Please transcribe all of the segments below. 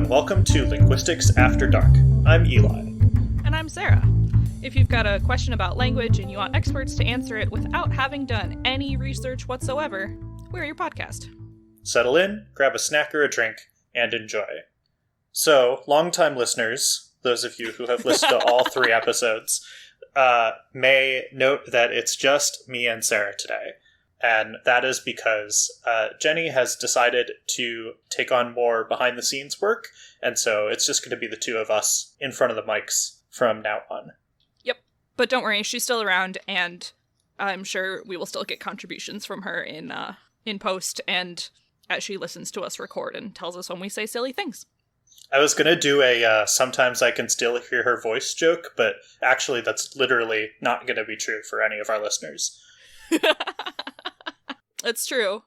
and welcome to Linguistics After Dark. I'm Eli. And I'm Sarah. If you've got a question about language and you want experts to answer it without having done any research whatsoever, we're your podcast. Settle in, grab a snack or a drink, and enjoy. So, longtime listeners, those of you who have listened to all 3 episodes, may note that it's just me and Sarah today. And that is because Jenny has decided to take on more behind-the-scenes work, and so it's just going to be the 2 of us in front of the mics from now on. Yep, but don't worry, she's still around, and I'm sure we will still get contributions from her in post, and as she listens to us record and tells us when we say silly things. I was going to do a sometimes I can still hear her voice joke, but actually that's literally not going to be true for any of our listeners. It's true.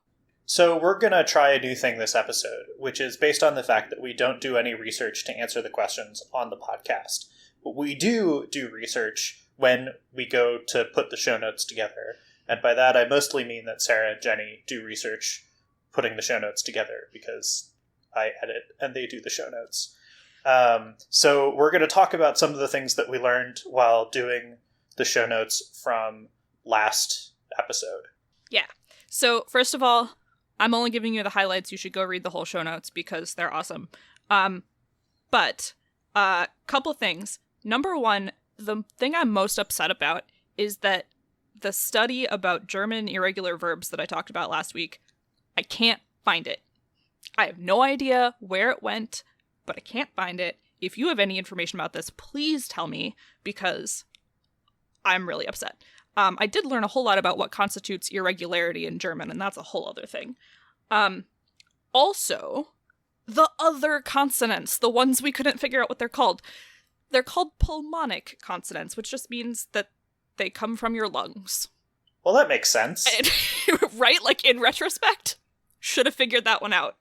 So we're going to try a new thing this episode, which is based on the fact that we don't do any research to answer the questions on the podcast. But we do research when we go to put the show notes together. And by that, I mostly mean that Sarah and Jenny do research putting the show notes together because I edit and they do the show notes. So we're going to talk about some of the things that we learned while doing the show notes from last episode. Yeah. So, first of all, I'm only giving you the highlights. You should go read the whole show notes because they're awesome. But couple things. Number one, the thing I'm most upset about is that the study about German irregular verbs that I talked about last week, I can't find it. I have no idea where it went, but I can't find it. If you have any information about this, please tell me because I'm really upset. I did learn a whole lot about what constitutes irregularity in German, and that's a whole other thing. Also, the other consonants, the ones we couldn't figure out what they're called pulmonic consonants, which just means that they come from your lungs. Well, that makes sense. Right? Like, in retrospect, should have figured that one out.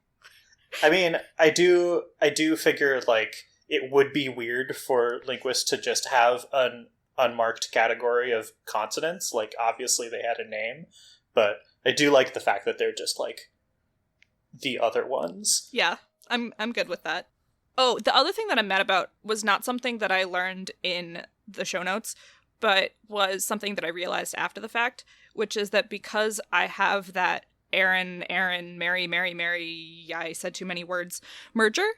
I mean, I do figure, like, it would be weird for linguists to just have an unmarked category of consonants. Like, obviously they had a name, but I do like the fact that they're just like the other ones. Yeah, I'm good with that. Oh, the other thing that I'm mad about was not something that I learned in the show notes, but was something that I realized after the fact, which is that because I have that Aaron, Mary, I said too many words, merger,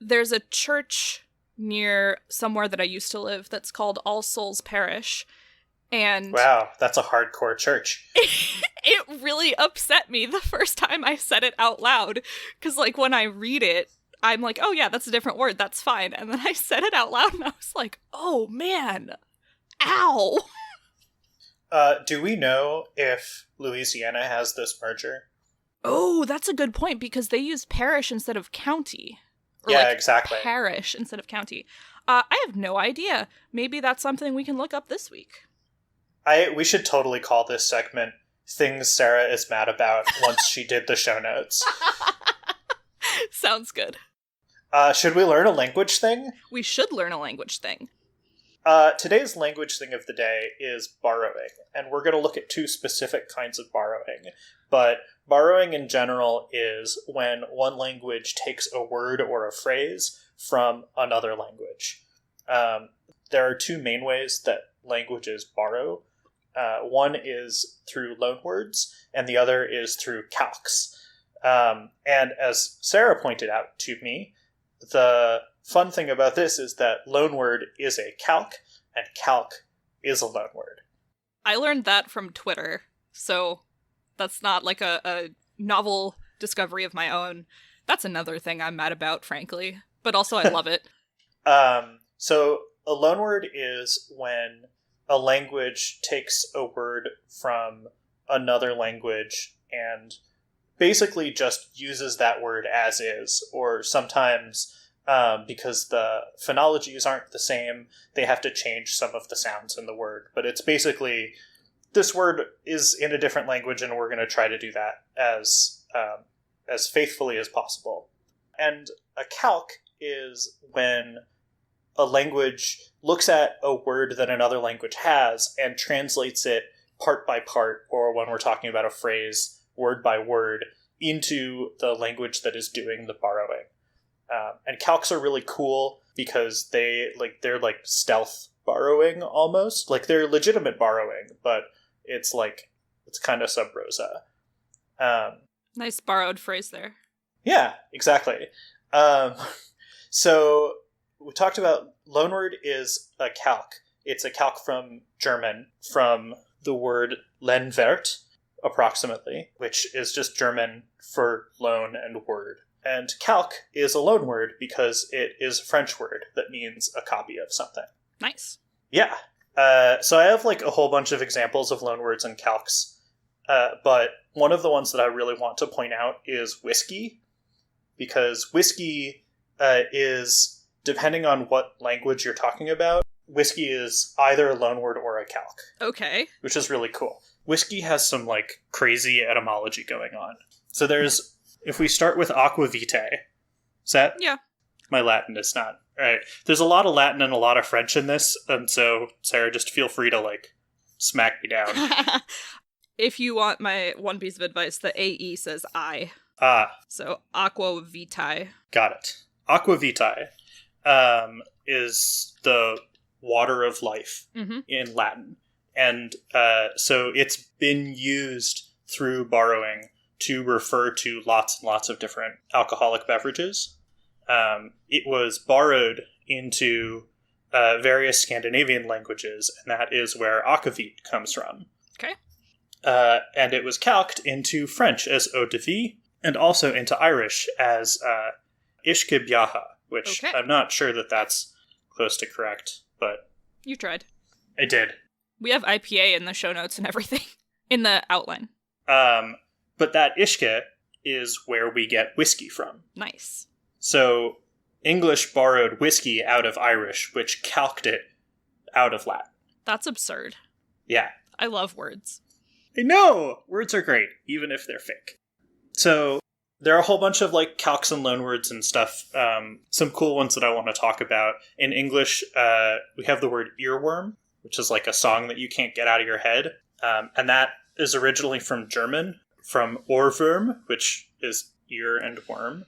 there's a church near somewhere that I used to live that's called All Souls Parish. And wow, that's a hardcore church. It really upset me the first time I said it out loud. Because, like, when I read it, I'm like, oh yeah, that's a different word, that's fine. And then I said it out loud and I was like, oh man, ow. Do we know if Louisiana has this merger? Oh, that's a good point because they use parish instead of county. Or yeah, like exactly. Parish instead of county. I have no idea. Maybe that's something we can look up this week. We should totally call this segment Things Sarah is Mad About once she did the show notes. Sounds good. Should we learn a language thing? We should learn a language thing. Today's language thing of the day is borrowing, and we're going to look at 2 specific kinds of borrowing. But borrowing in general is when one language takes a word or a phrase from another language. There are 2 main ways that languages borrow. One is through loanwords, and the other is through calques. And as Sarah pointed out to me, the fun thing about this is that loanword is a calque, and calque is a loanword. I learned that from Twitter, so that's not like a novel discovery of my own. That's another thing I'm mad about, frankly. But also I love it. So a loanword is when a language takes a word from another language and basically just uses that word as is, or sometimes because the phonologies aren't the same, they have to change some of the sounds in the word. But it's basically, this word is in a different language and we're going to try to do that as faithfully as possible. And a calque is when a language looks at a word that another language has and translates it part by part, or when we're talking about a phrase, word by word, into the language that is doing the borrowing. And calques are really cool because they're like stealth borrowing almost. Like they're legitimate borrowing, but it's kind of sub rosa. Nice borrowed phrase there. Yeah, exactly. So we talked about loanword is a calque. It's a calque from German, from the word Lehnwert, approximately, which is just German for loan and word. And calque is a loanword because it is a French word that means a copy of something. Nice. Yeah. So I have like a whole bunch of examples of loanwords and calques, but one of the ones that I really want to point out is whiskey, because whiskey is, depending on what language you're talking about, whiskey is either a loanword or a calque. Okay. Which is really cool. Whiskey has some like crazy etymology going on. So there's, if we start with aqua vitae, is that? Yeah. My Latin is not. All right. There's a lot of Latin and a lot of French in this, and so, Sarah, just feel free to, like, smack me down. If you want my one piece of advice, the AE says I. Ah. So, aqua vitae. Got it. Aqua vitae is the water of life in Latin. And so it's been used through borrowing to refer to lots and lots of different alcoholic beverages. It was borrowed into various Scandinavian languages, and that is where akavit comes from. Okay. And it was calqued into French as eau de vie, and also into Irish as ishke biaha, which I'm not sure that that's close to correct, but... You tried. I did. We have IPA in the show notes and everything, in the outline. But that ishke is where we get whiskey from. Nice. So English borrowed whiskey out of Irish, which calqued it out of Latin. That's absurd. Yeah. I love words. I know! Words are great, even if they're fake. So there are a whole bunch of like calques and loanwords and stuff. Some cool ones that I want to talk about. In English, we have the word earworm, which is like a song that you can't get out of your head. And that is originally from German, from Ohrwurm, which is ear and worm.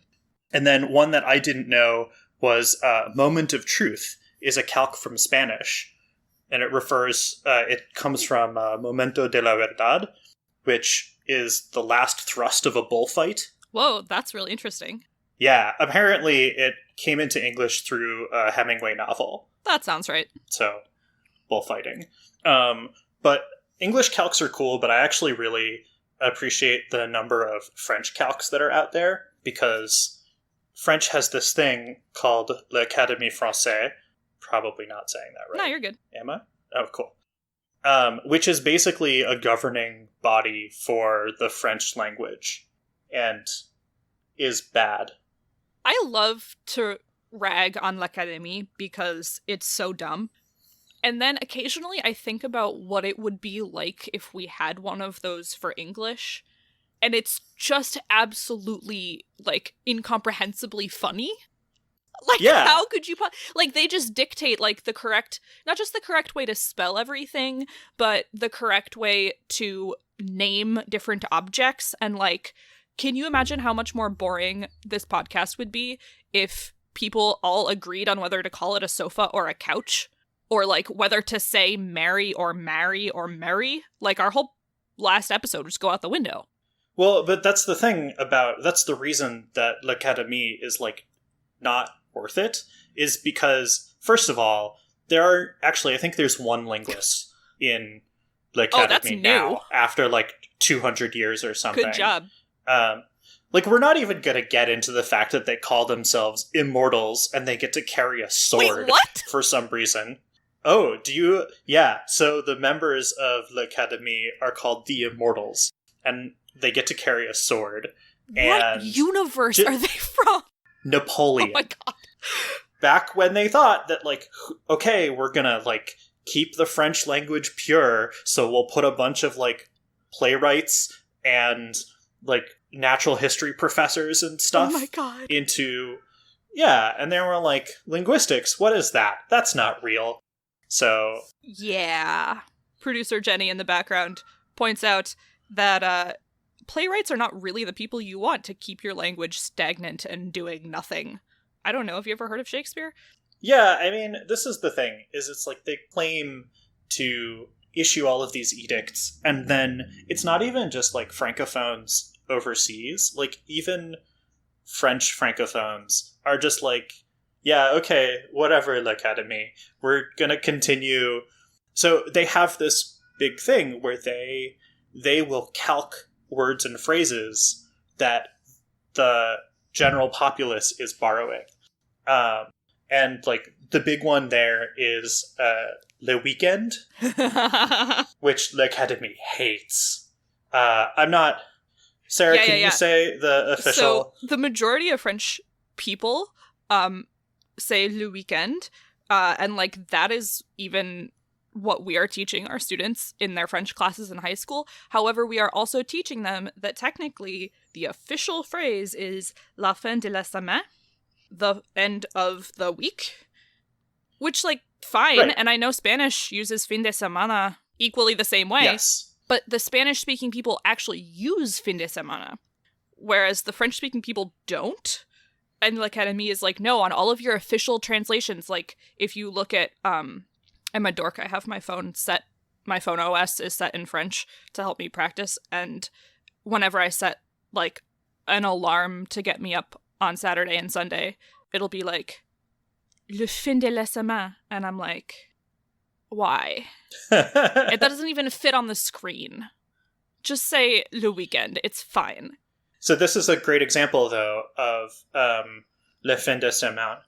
And then one that I didn't know was moment of truth is a calque from Spanish. And it comes from momento de la verdad, which is the last thrust of a bullfight. Whoa, that's really interesting. Yeah, apparently it came into English through a Hemingway novel. That sounds right. So, bullfighting. But English calques are cool, but I actually really appreciate the number of French calques that are out there, because French has this thing called l'Académie Française. Probably not saying that right. No, you're good. Am I? Oh, cool. Which is basically a governing body for the French language, and is bad. I love to rag on l'Académie because it's so dumb. And then occasionally I think about what it would be like if we had one of those for English. And it's just absolutely, like, incomprehensibly funny. Like, yeah. How could you... Like, they just dictate, like, the correct... Not just the correct way to spell everything, but the correct way to name different objects. And, like, can you imagine how much more boring this podcast would be if people all agreed on whether to call it a sofa or a couch? Or, like, whether to say Mary or marry or Mary? Like, our whole last episode would just go out the window. Well, but that's the thing about... That's the reason that l'Académie is, like, not worth it, is because, first of all, there are... Actually, I think there's one linguist in l'Académie now, after, like, 200 years or something. Good job. Like, we're not even going to get into the fact that they call themselves immortals and they get to carry a sword. Wait, what? For some reason. Oh, do you... Yeah, so the members of l'Académie are called the Immortals, and they get to carry a sword. What universe are they from? Napoleon. Oh my god. Back when they thought that, like, okay, we're gonna, like, keep the French language pure, so we'll put a bunch of, like, playwrights and, like, natural history professors and stuff into... Yeah, and they were like, linguistics, what is that? That's not real. So... Yeah. Producer Jenny in the background points out that playwrights are not really the people you want to keep your language stagnant and doing nothing. I don't know. Have you ever heard of Shakespeare? Yeah, I mean, this is the thing, is it's like they claim to issue all of these edicts, and then it's not even just like francophones overseas. Like, even French francophones are just like, yeah, okay, whatever, l'Académie. We're gonna continue. So they have this big thing where they will calque words and phrases that the general populace is borrowing. And like the big one there is le weekend, which l'Académie hates. I'm not. Sarah, can you say the official? So the majority of French people say le weekend, and like that is even what we are teaching our students in their French classes in high school. However, we are also teaching them that technically the official phrase is la fin de la semaine, the end of the week, which, like, fine. Right. And I know Spanish uses fin de semana equally the same way. Yes. But the Spanish-speaking people actually use fin de semana, whereas the French-speaking people don't. And l'Académie is like, no, on all of your official translations, like, if you look at, I'm a dork, I have my phone OS is set in French to help me practice, and whenever I set, like, an alarm to get me up on Saturday and Sunday, it'll be like, le fin de la semaine, and I'm like, why? It doesn't even fit on the screen. Just say le weekend, it's fine. So this is a great example, though, of le fin de semaine,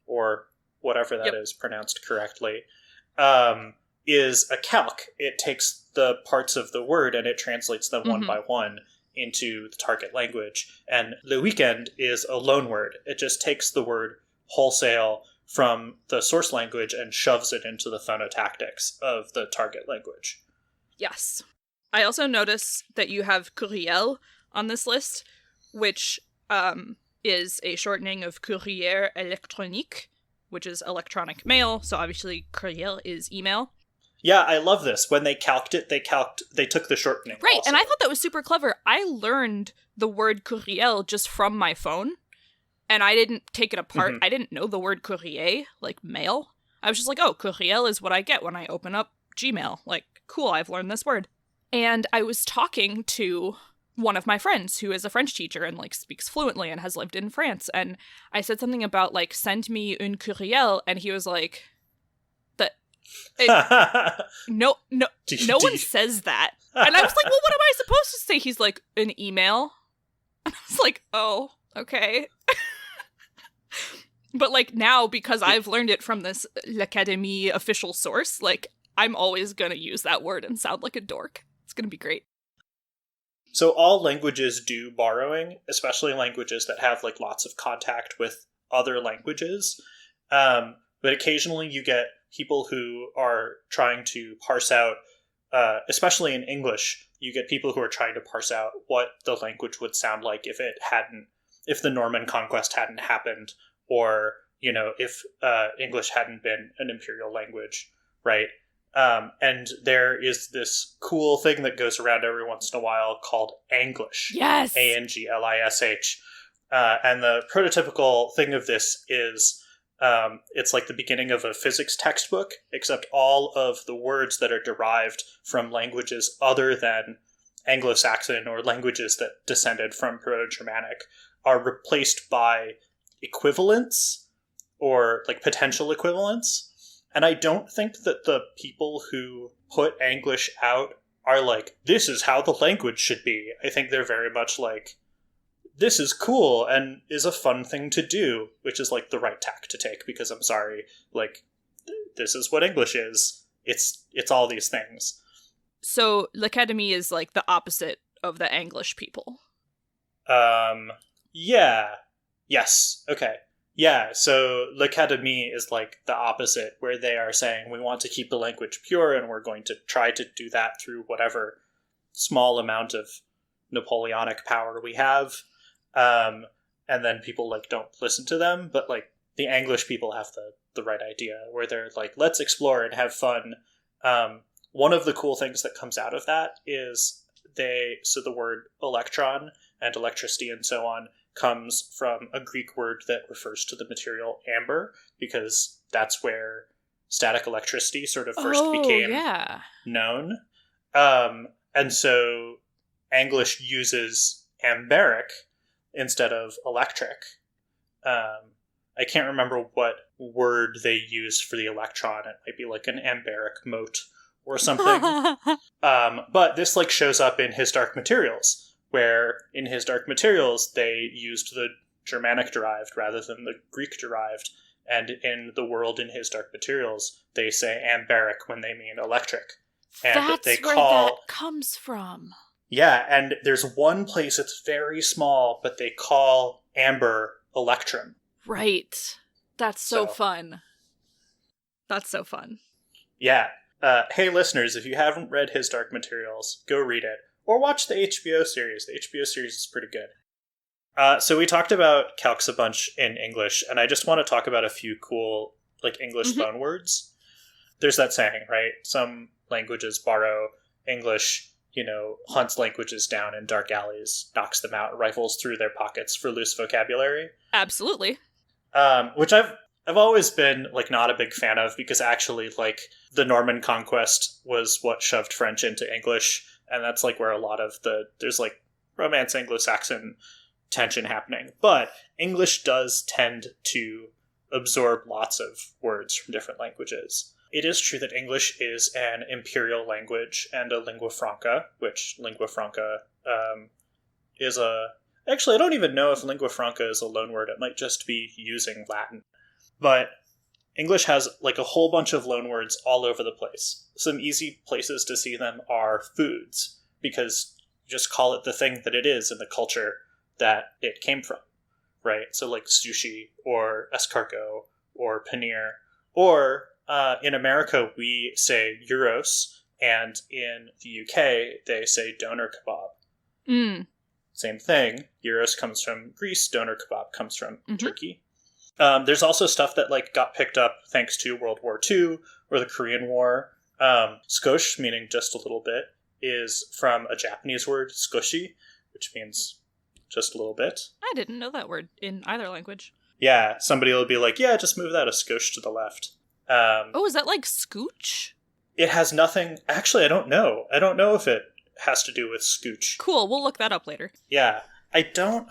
or whatever that is pronounced correctly, is a calque. It takes the parts of the word and it translates them one by one into the target language. And le weekend is a loanword. It just takes the word wholesale from the source language and shoves it into the phonotactics of the target language. Yes. I also notice that you have courriel on this list, which is a shortening of courrier électronique, which is electronic mail. So obviously courriel is email. Yeah, I love this. When they calqued it, they took the shortening. Right, also. And I thought that was super clever. I learned the word courriel just from my phone, and I didn't take it apart. I didn't know the word courrier, like mail. I was just like, oh, courriel is what I get when I open up Gmail. Like, cool, I've learned this word. And I was talking to one of my friends who is a French teacher and, like, speaks fluently and has lived in France. And I said something about, like, send me un courriel, and he was like, no one says that. And I was like, well, what am I supposed to say? He's like, an email. And I was like, oh, okay. But, like, now, because I've learned it from this l'Académie official source, like, I'm always gonna use that word and sound like a dork. It's gonna be great. So all languages do borrowing, especially languages that have, like, lots of contact with other languages. But occasionally you get people who are trying to parse out, especially in English, you get people who are trying to parse out what the language would sound like if the Norman conquest hadn't happened, or, you know, if English hadn't been an imperial language, right? And there is this cool thing that goes around every once in a while called Anglish. Yes! Anglish. And the prototypical thing of this is it's like the beginning of a physics textbook, except all of the words that are derived from languages other than Anglo-Saxon or languages that descended from Proto-Germanic are replaced by equivalents or, like, potential equivalents. And I don't think that the people who put Anglish out are like, this is how the language should be. I think they're very much like, this is cool and is a fun thing to do, which is, like, the right tack to take, because I'm sorry, like, this is what English is. It's all these things. So l'Académie is, like, the opposite of the English people. Yeah. Yes. Okay. Yeah, so l'Académie is, like, the opposite, where they are saying we want to keep the language pure and we're going to try to do that through whatever small amount of Napoleonic power we have. And then people, like, don't listen to them, but, like, the English people have the right idea, where they're like, let's explore and have fun. One of the cool things that comes out of that is so the word electron and electricity and so on comes from a Greek word that refers to the material amber, because that's where static electricity sort of first became known. And so Anglish uses amberic instead of electric. I can't remember what word they used for the electron. It might be like an amberic mote or something. But this like shows up in His Dark Materials, where in His Dark Materials they used the Germanic derived rather than the Greek derived. And in The World in His Dark Materials, they say amberic when they mean electric. And That's they where call, that comes from. Yeah, and there's one place it's very small, but they call amber electrum. Right. That's so fun. That's so fun. Yeah. Hey, listeners, if you haven't read His Dark Materials, go read it. Or watch the HBO series. The HBO series is pretty good. So we talked about calques a bunch in English, and I just want to talk about a few cool like English loan words. There's that saying, right? Some languages borrow English, hunts languages down in dark alleys, knocks them out, rifles through their pockets for loose vocabulary. Absolutely. Which I've always been like not a big fan of, because actually like the Norman conquest was what shoved French into English, and that's like where a lot of there's like Romance Anglo-Saxon tension happening. But English does tend to absorb lots of words from different languages. It is true that English is an imperial language and a lingua franca, which lingua franca is a... Actually, I don't even know if lingua franca is a loanword. It might just be using Latin. But English has like a whole bunch of loanwords all over the place. Some easy places to see them are foods, because you just call it the thing that it is in the culture that it came from, right? So like sushi or escargot or paneer. Or in America, we say gyros, and in the UK, they say doner kebab. Mm. Same thing. Gyros comes from Greece. Doner kebab comes from Turkey. There's also stuff that like got picked up thanks to World War II or the Korean War. Skosh, meaning just a little bit, is from a Japanese word, skoshi, which means just a little bit. I didn't know that word in either language. Yeah, somebody will be like, yeah, just move that a skosh to the left. Is that like scooch? It has nothing... Actually, I don't know. I don't know if it has to do with scooch. Cool, we'll look that up later. Yeah, I don't...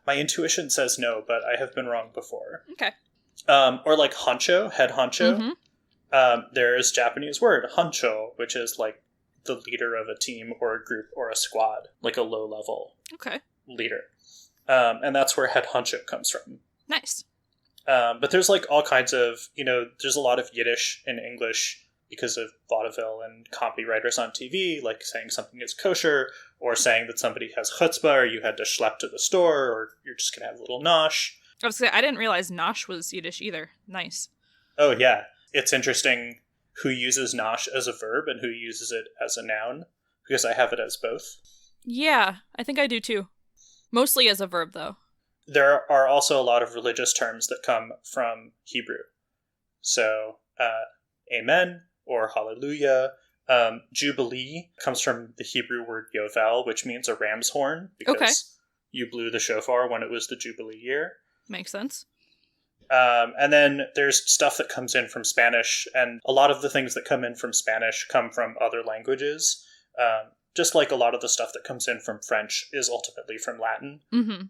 My intuition says no, but I have been wrong before. Okay. Or like honcho, head honcho. There's Japanese word, honcho, which is like the leader of a team or a group or a squad, like a low-level leader. And that's where head honcho comes from. Nice. But there's like all kinds of, there's a lot of Yiddish in English because of vaudeville and copywriters on TV, like saying something is kosher, or saying that somebody has chutzpah, or you had to schlep to the store, or you're just going to have a little nosh. I was gonna say, I didn't realize nosh was Yiddish either. Nice. Oh, yeah. It's interesting who uses nosh as a verb and who uses it as a noun, because I have it as both. Yeah, I think I do too. Mostly as a verb, though. There are also a lot of religious terms that come from Hebrew. So, amen, or hallelujah. Jubilee comes from the Hebrew word yovel, which means a ram's horn, because you blew the shofar when it was the Jubilee year. Makes sense. And then there's stuff that comes in from Spanish, and a lot of the things that come in from Spanish come from other languages. Just like a lot of the stuff that comes in from French is ultimately from Latin. Mm-hmm.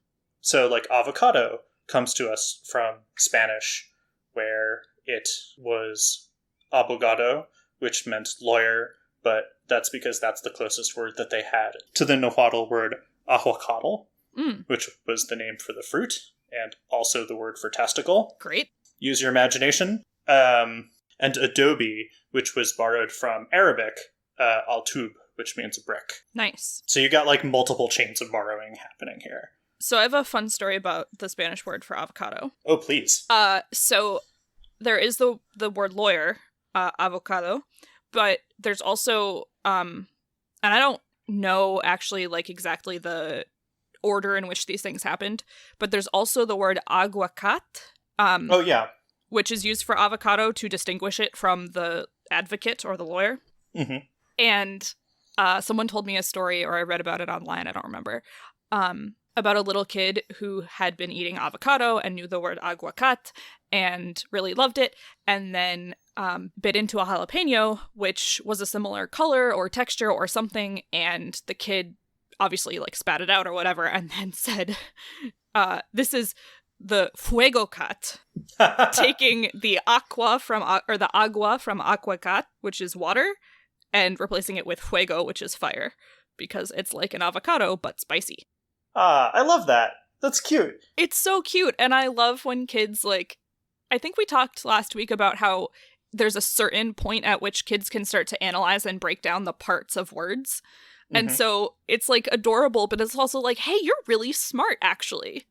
So like avocado comes to us from Spanish, where it was abogado, which meant lawyer, but that's because that's the closest word that they had to the Nahuatl word ahuacatl, which was the name for the fruit, and also the word for testicle. Great. Use your imagination. And adobe, which was borrowed from Arabic, al-tub, which means brick. Nice. So you got like multiple chains of borrowing happening here. So I have a fun story about the Spanish word for avocado. Oh, please. So there is the word lawyer, avocado, but there's also, and I don't know actually like exactly the order in which these things happened, but there's also the word aguacat. Oh, yeah. Which is used for avocado to distinguish it from the advocate or the lawyer. And someone told me a story, or I read about it online, I don't remember, about a little kid who had been eating avocado and knew the word aguacate and really loved it, and then bit into a jalapeno, which was a similar color or texture or something, and the kid obviously like spat it out or whatever, and then said, this is the fuego cat, taking the agua from aguacate, which is water, and replacing it with fuego, which is fire, because it's like an avocado but spicy. I love that. That's cute. It's so cute, and I love when kids, like, I think we talked last week about how there's a certain point at which kids can start to analyze and break down the parts of words. And so it's, like, adorable, but it's also like, hey, you're really smart, actually.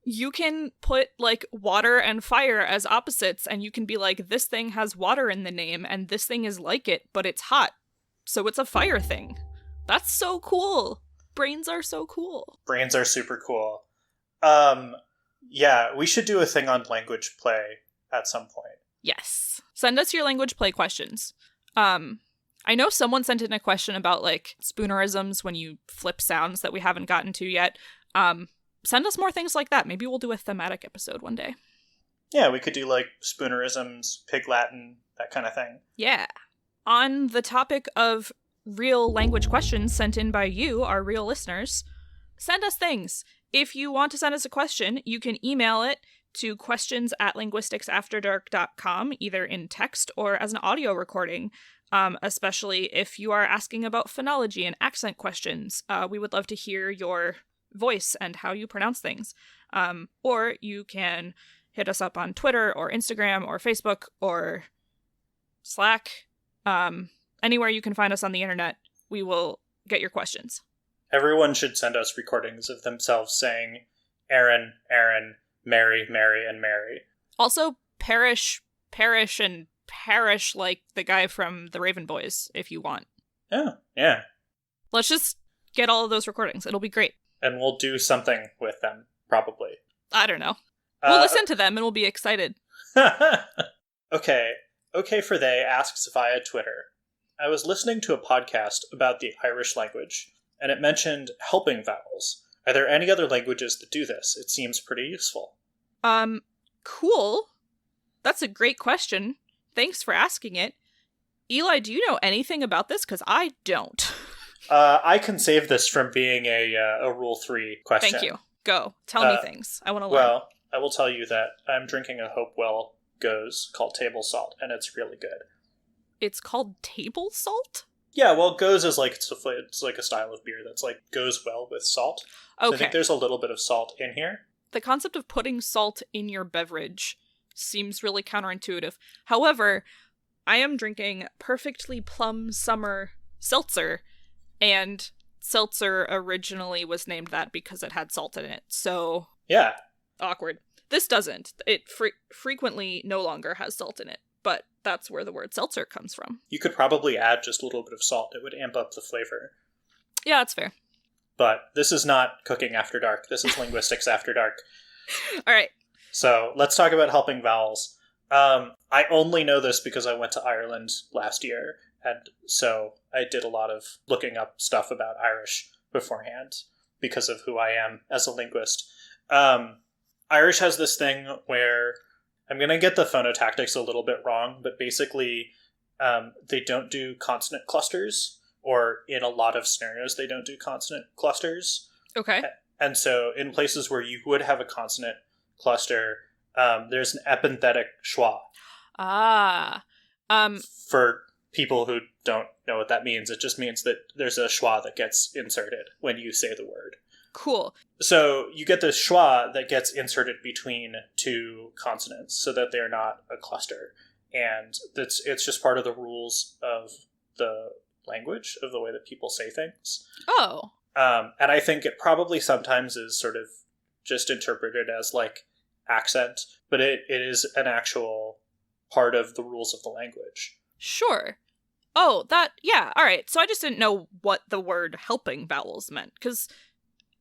You can put, like, water and fire as opposites, and you can be like, this thing has water in the name, and this thing is like it, but it's hot, so it's a fire thing. That's so cool. Brains are so cool. Brains are super cool. Yeah, we should do a thing on language play at some point. Yes. Send us your language play questions. I know someone sent in a question about, like, spoonerisms when you flip sounds that we haven't gotten to yet. Send us more things like that. Maybe we'll do a thematic episode one day. Yeah, we could do, like, spoonerisms, Pig Latin, that kind of thing. Yeah. On the topic of real language questions sent in by you, our real listeners, send us things. If you want to send us a question, you can email it to questions@linguisticsafterdark.com, either in text or as an audio recording, especially if you are asking about phonology and accent questions. We would love to hear your voice and how you pronounce things. Or you can hit us up on Twitter or Instagram or Facebook or Slack. Anywhere you can find us on the internet, we will get your questions. Everyone should send us recordings of themselves saying, Aaron, Aaron, Mary, Mary, and Mary. Also, Parish, and Parish like the guy from the Raven Boys, if you want. Oh, yeah. Let's just get all of those recordings. It'll be great. And we'll do something with them, probably. I don't know. We'll listen to them and we'll be excited. Okay for they asks via Twitter. I was listening to a podcast about the Irish language, and it mentioned helping vowels. Are there any other languages that do this? It seems pretty useful. Cool. That's a great question. Thanks for asking it. Eli, do you know anything about this? Because I don't. I can save this from being a Rule 3 question. Thank you. Go. Tell me things. I want to learn. Well, I will tell you that I'm drinking a Hopewell Goes called Table Salt, and it's really good. It's called table salt? Yeah, well, Goes is like, it's like a style of beer that's like goes well with salt. Okay. So I think there's a little bit of salt in here. The concept of putting salt in your beverage seems really counterintuitive. However, I am drinking Perfectly Plum Summer Seltzer, and seltzer originally was named that because it had salt in it. So yeah, awkward. This doesn't. It frequently no longer has salt in it, but that's where the word seltzer comes from. You could probably add just a little bit of salt. It would amp up the flavor. Yeah, that's fair. But this is not Cooking After Dark. This is Linguistics After Dark. All right. So let's talk about helping vowels. I only know this because I went to Ireland last year, and so I did a lot of looking up stuff about Irish beforehand because of who I am as a linguist. Irish has this thing where, I'm going to get the phonotactics a little bit wrong, but basically they don't do consonant clusters, or in a lot of scenarios they don't do consonant clusters. Okay. And so in places where you would have a consonant cluster, there's an epenthetic schwa. For people who don't know what that means, it just means that there's a schwa that gets inserted when you say the word. Cool. So you get the schwa that gets inserted between two consonants so that they're not a cluster. And it's just part of the rules of the language, of the way that people say things. Oh. And I think it probably sometimes is sort of just interpreted as like accent, but it is an actual part of the rules of the language. Sure. Oh, yeah, all right. So I just didn't know what the word helping vowels meant, because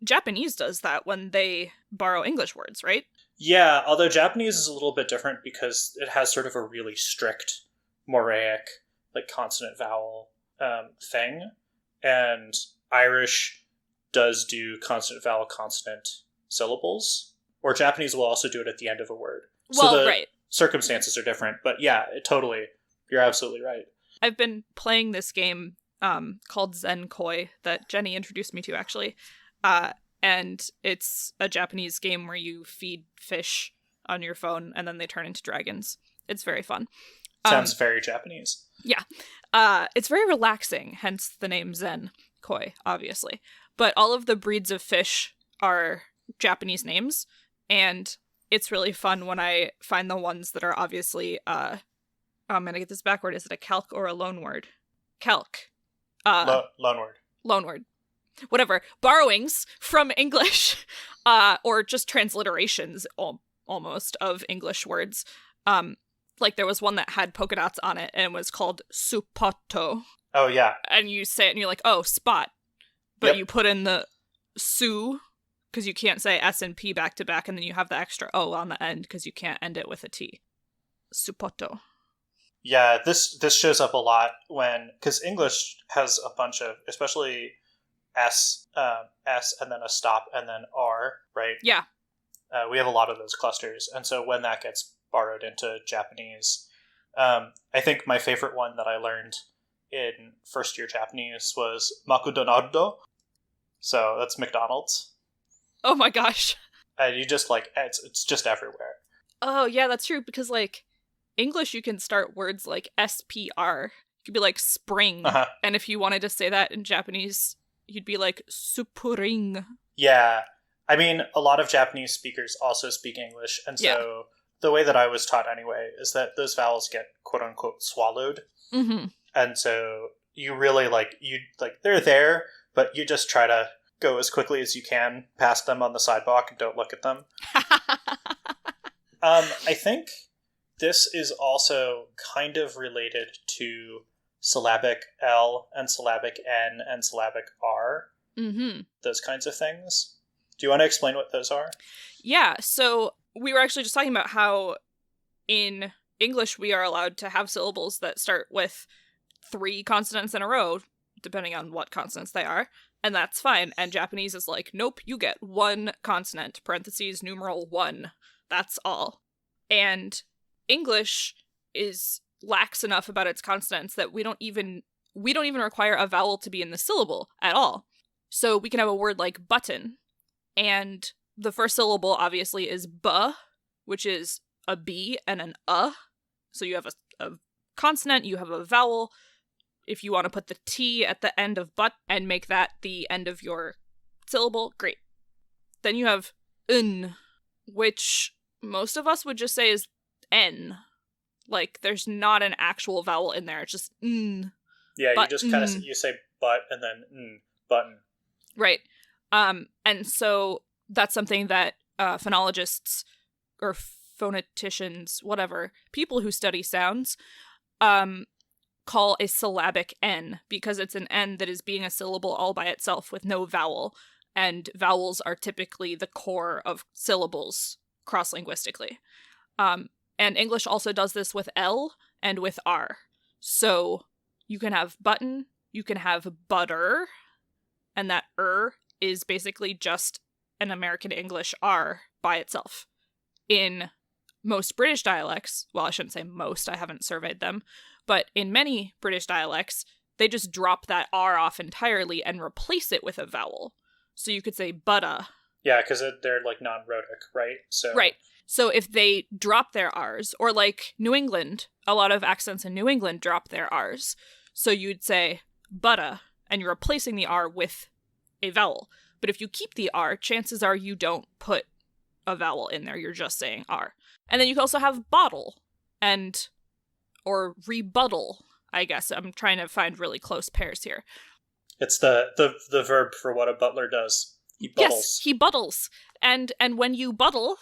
Japanese does that when they borrow English words, right? Yeah, although Japanese is a little bit different because it has sort of a really strict Moraic, like consonant vowel thing. And Irish does do consonant, vowel, consonant syllables, or Japanese will also do it at the end of a word. Well, so the right. circumstances are different, but yeah, totally. You're absolutely right. I've been playing this game called Zen Koi that Jenny introduced me to, actually. And it's a Japanese game where you feed fish on your phone and then they turn into dragons. It's very fun. Sounds very Japanese. Yeah. It's very relaxing, hence the name Zen Koi, obviously. But all of the breeds of fish are Japanese names, and it's really fun when I find the ones that are obviously, I'm going to get this backward. Is it a calque or a loanword? Calque. Loanword. Loanword. Whatever. Borrowings from English, or just transliterations almost of English words. Like there was one that had polka dots on it and it was called supoto. Oh, yeah. And you say it and you're like, oh, spot. But Yep. you put in the su, because you can't say S and P back to back, and then you have the extra O on the end because you can't end it with a T. Supoto. Yeah, this shows up a lot because English has a bunch of, especially S, and then a stop, and then R, right? Yeah. We have a lot of those clusters, and so when that gets borrowed into Japanese, I think my favorite one that I learned in first year Japanese was McDonald's. So that's McDonald's. Oh my gosh. And you just it's just everywhere. Oh yeah, that's true, because like English you can start words like SPR. You could be like spring. Uh-huh. And if you wanted to say that in Japanese, you'd be like supuring. Yeah. I mean, a lot of Japanese speakers also speak English, and so the way that I was taught anyway is that those vowels get quote-unquote swallowed. Mm-hmm. And so you really they're there, but you just try to go as quickly as you can past them on the sidewalk and don't look at them. I think this is also kind of related to syllabic L and syllabic N and syllabic R. Mm-hmm. Those kinds of things. Do you want to explain what those are? Yeah, so we were actually just talking about how in English we are allowed to have syllables that start with 3 consonants in a row, depending on what consonants they are, and that's fine. And Japanese is like, nope, you get 1 consonant, parentheses, numeral 1. That's all. And English is lax enough about its consonants that we don't even require a vowel to be in the syllable at all. So we can have a word like button, and the first syllable obviously is b, which is a b and an So you have a consonant, you have a vowel. If you want to put the T at the end of but and make that the end of your syllable, great. Then you have n, which most of us would just say is n. Like, there's not an actual vowel in there, it's just n. Yeah, but, you just kind of you say but and then button. Right. And so that's something that phonologists or phoneticians, whatever, people who study sounds, call a syllabic N, because it's an N that is being a syllable all by itself with no vowel, and vowels are typically the core of syllables cross-linguistically. And English also does this with L and with R. So you can have button, you can have butter, and that is basically just an American English R by itself. In most British dialects, well, I shouldn't say most, I haven't surveyed them, but in many British dialects, they just drop that R off entirely and replace it with a vowel. So you could say butta. Yeah, because they're like non-rhotic, right? So Right. So if they drop their R's, or like New England, a lot of accents in New England drop their R's. So you'd say butta, and you're replacing the R with a vowel. But if you keep the R, chances are you don't put a vowel in there, you're just saying R. And then you can also have bottle or rebuttal, I guess. I'm trying to find really close pairs here. It's the verb for what a butler does. He buttles. Yes, he buttles. And when you buttle,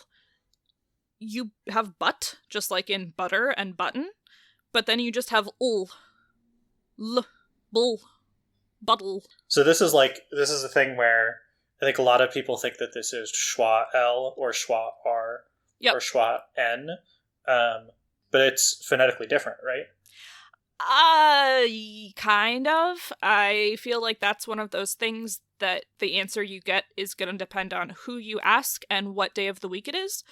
you have but, just like in butter and button, but then you just have bull, buttle. So this is a thing where I think a lot of people think that this is schwa L or schwa R or schwa N, but it's phonetically different, right? Kind of. I feel like that's one of those things that the answer you get is going to depend on who you ask and what day of the week it is.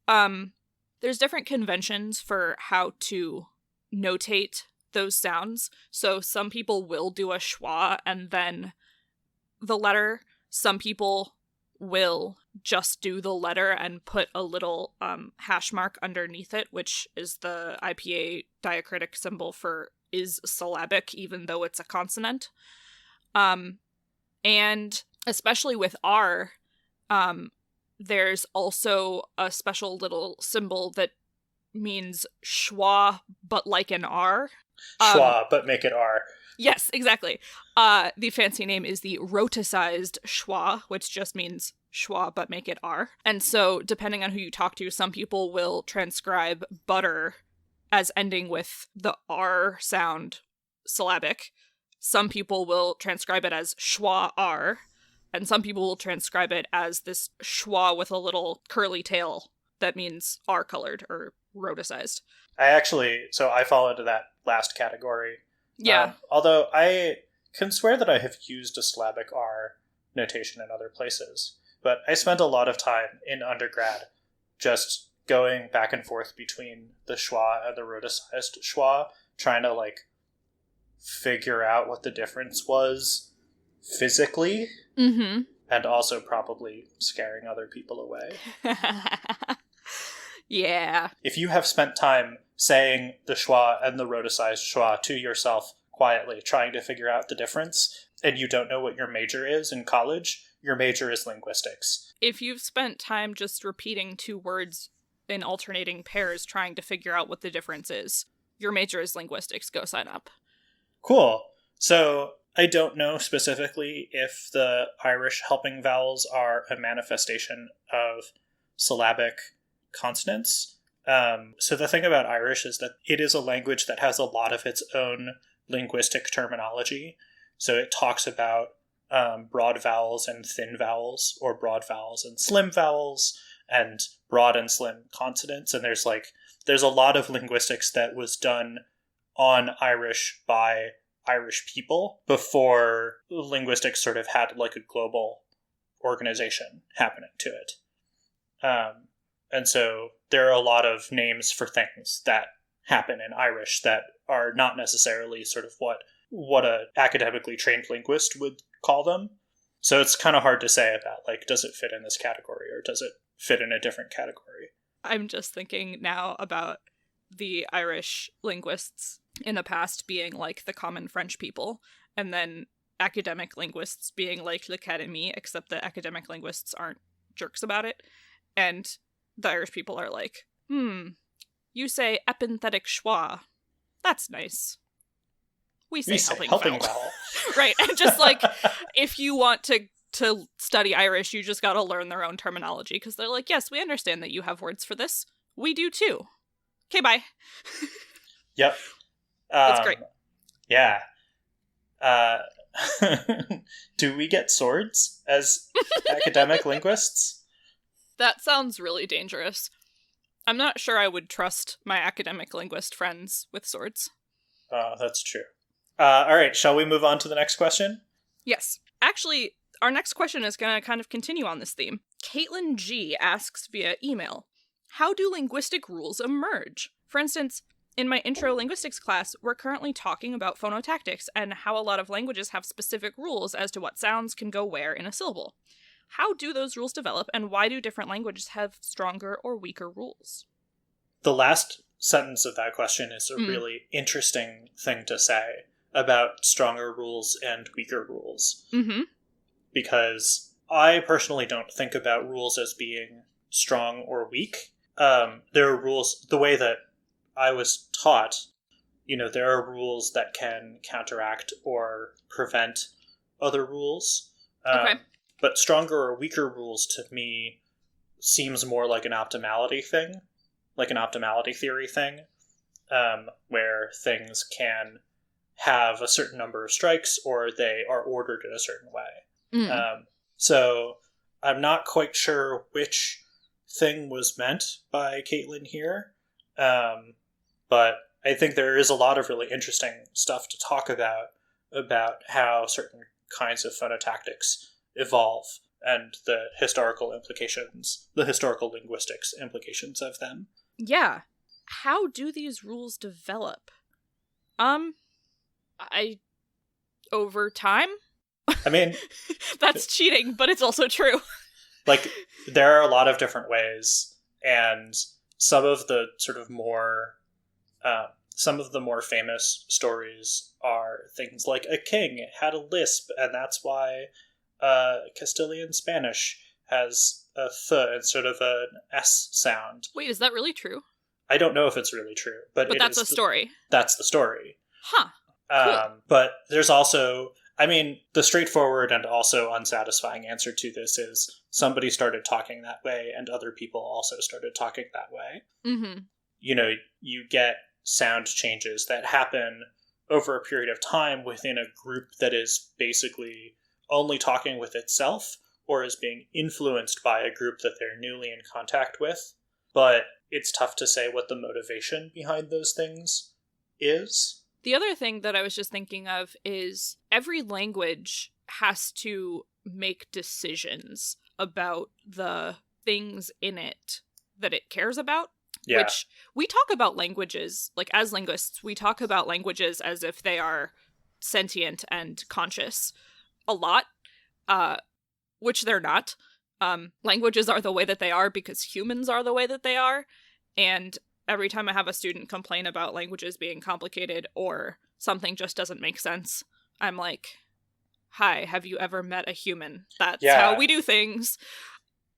There's different conventions for how to notate those sounds. So some people will do a schwa and then the letter. Some people will just do the letter and put a little hash mark underneath it, which is the IPA diacritic symbol for is syllabic, even though it's a consonant. And especially with R, there's also a special little symbol that means schwa, but like an R. Schwa, but make it R. Yes, exactly. The fancy name is the roticized schwa, which just means schwa, but make it R. And so, depending on who you talk to, some people will transcribe butter as ending with the R sound syllabic. Some people will transcribe it as schwa R, and some people will transcribe it as this schwa with a little curly tail that means R-colored or roticized. I fall into that last category. Yeah. Although I can swear that I have used a syllabic R notation in other places, but I spent a lot of time in undergrad just going back and forth between the schwa and the roticized schwa, trying to figure out what the difference was physically, and also probably scaring other people away. Yeah. If you have spent time saying the schwa and the roticized schwa to yourself quietly, trying to figure out the difference, and you don't know what your major is in college, your major is linguistics. If you've spent time just repeating two words in alternating pairs trying to figure out what the difference is, your major is linguistics. Go sign up. Cool. So I don't know specifically if the Irish helping vowels are a manifestation of syllabic consonants. So the thing about Irish is that it is a language that has a lot of its own linguistic terminology. So it talks about broad vowels and thin vowels, or broad vowels and slim vowels, and broad and slim consonants. And there's a lot of linguistics that was done on Irish by Irish people before linguistics sort of had a global organization happening to it. And so there are a lot of names for things that happen in Irish that are not necessarily sort of what a academically trained linguist would call them. So it's kind of hard to say about does it fit in this category or does it fit in a different category? I'm just thinking now about the Irish linguists in the past being like the common French people, and then academic linguists being like l'Académie, except that academic linguists aren't jerks about it. And the Irish people are like, you say epenthetic schwa. That's nice. We say helping vowel. Right. And just if you want to study Irish, you just gotta learn their own terminology, because they're like, yes, we understand that you have words for this. We do too. Okay, bye. Yep. That's great. Yeah. Do we get swords as academic linguists? That sounds really dangerous. I'm not sure I would trust my academic linguist friends with swords. That's true. All right, shall we move on to the next question? Yes. Actually, our next question is going to kind of continue on this theme. Caitlin G asks via email, how do linguistic rules emerge? For instance, in my intro linguistics class, we're currently talking about phonotactics and how a lot of languages have specific rules as to what sounds can go where in a syllable. How do those rules develop, and why do different languages have stronger or weaker rules? The last sentence of that question is a really interesting thing to say about stronger rules and weaker rules. Mm-hmm. Because I personally don't think about rules as being strong or weak. There are rules, the way that I was taught, there are rules that can counteract or prevent other rules. Okay. But stronger or weaker rules to me seems more like an optimality thing, like an optimality theory thing, where things can have a certain number of strikes or they are ordered in a certain way. So I'm not quite sure which thing was meant by Caitlin here, but I think there is a lot of really interesting stuff to talk about how certain kinds of phonotactics evolve and the historical linguistics implications of them. Yeah. How do these rules develop? Over time? I mean... That's cheating, but it's also true. Like, there are a lot of different ways, and some of the sort of more... some of the more famous stories are things like a king had a lisp, and that's why Castilian Spanish has a th instead of an s sound. Wait, is that really true? I don't know if it's really true, but that's a story. That's the story. Huh. Cool. But there's also, I mean, the straightforward and also unsatisfying answer to this is somebody started talking that way, and other people also started talking that way. Mm-hmm. You know, you get sound changes that happen over a period of time within a group that is basically only talking with itself or is being influenced by a group that they're newly in contact with. But it's tough to say what the motivation behind those things is. The other thing that I was just thinking of is every language has to make decisions about the things in it that it cares about. Yeah. Which we talk about languages, like as linguists, we talk about languages as if they are sentient and conscious a lot, which they're not. Languages are the way that they are because humans are the way that they are. And every time I have a student complain about languages being complicated or something just doesn't make sense, I'm like, hi, have you ever met a human? That's how we do things.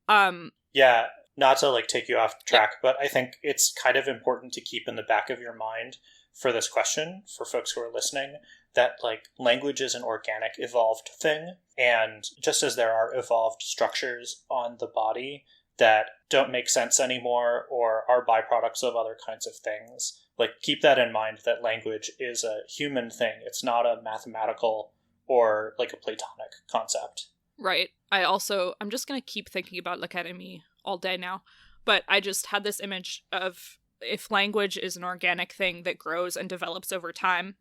Yeah. Not to like take you off track, but I think it's kind of important to keep in the back of your mind for this question, for folks who are listening, that like language is an organic, evolved thing. And just as there are evolved structures on the body that don't make sense anymore or are byproducts of other kinds of things, like keep that in mind, that language is a human thing. It's not a mathematical or like a Platonic concept. Right. I'm just going to keep thinking about l'académie all day now, but I just had this image of if language is an organic thing that grows and develops over time,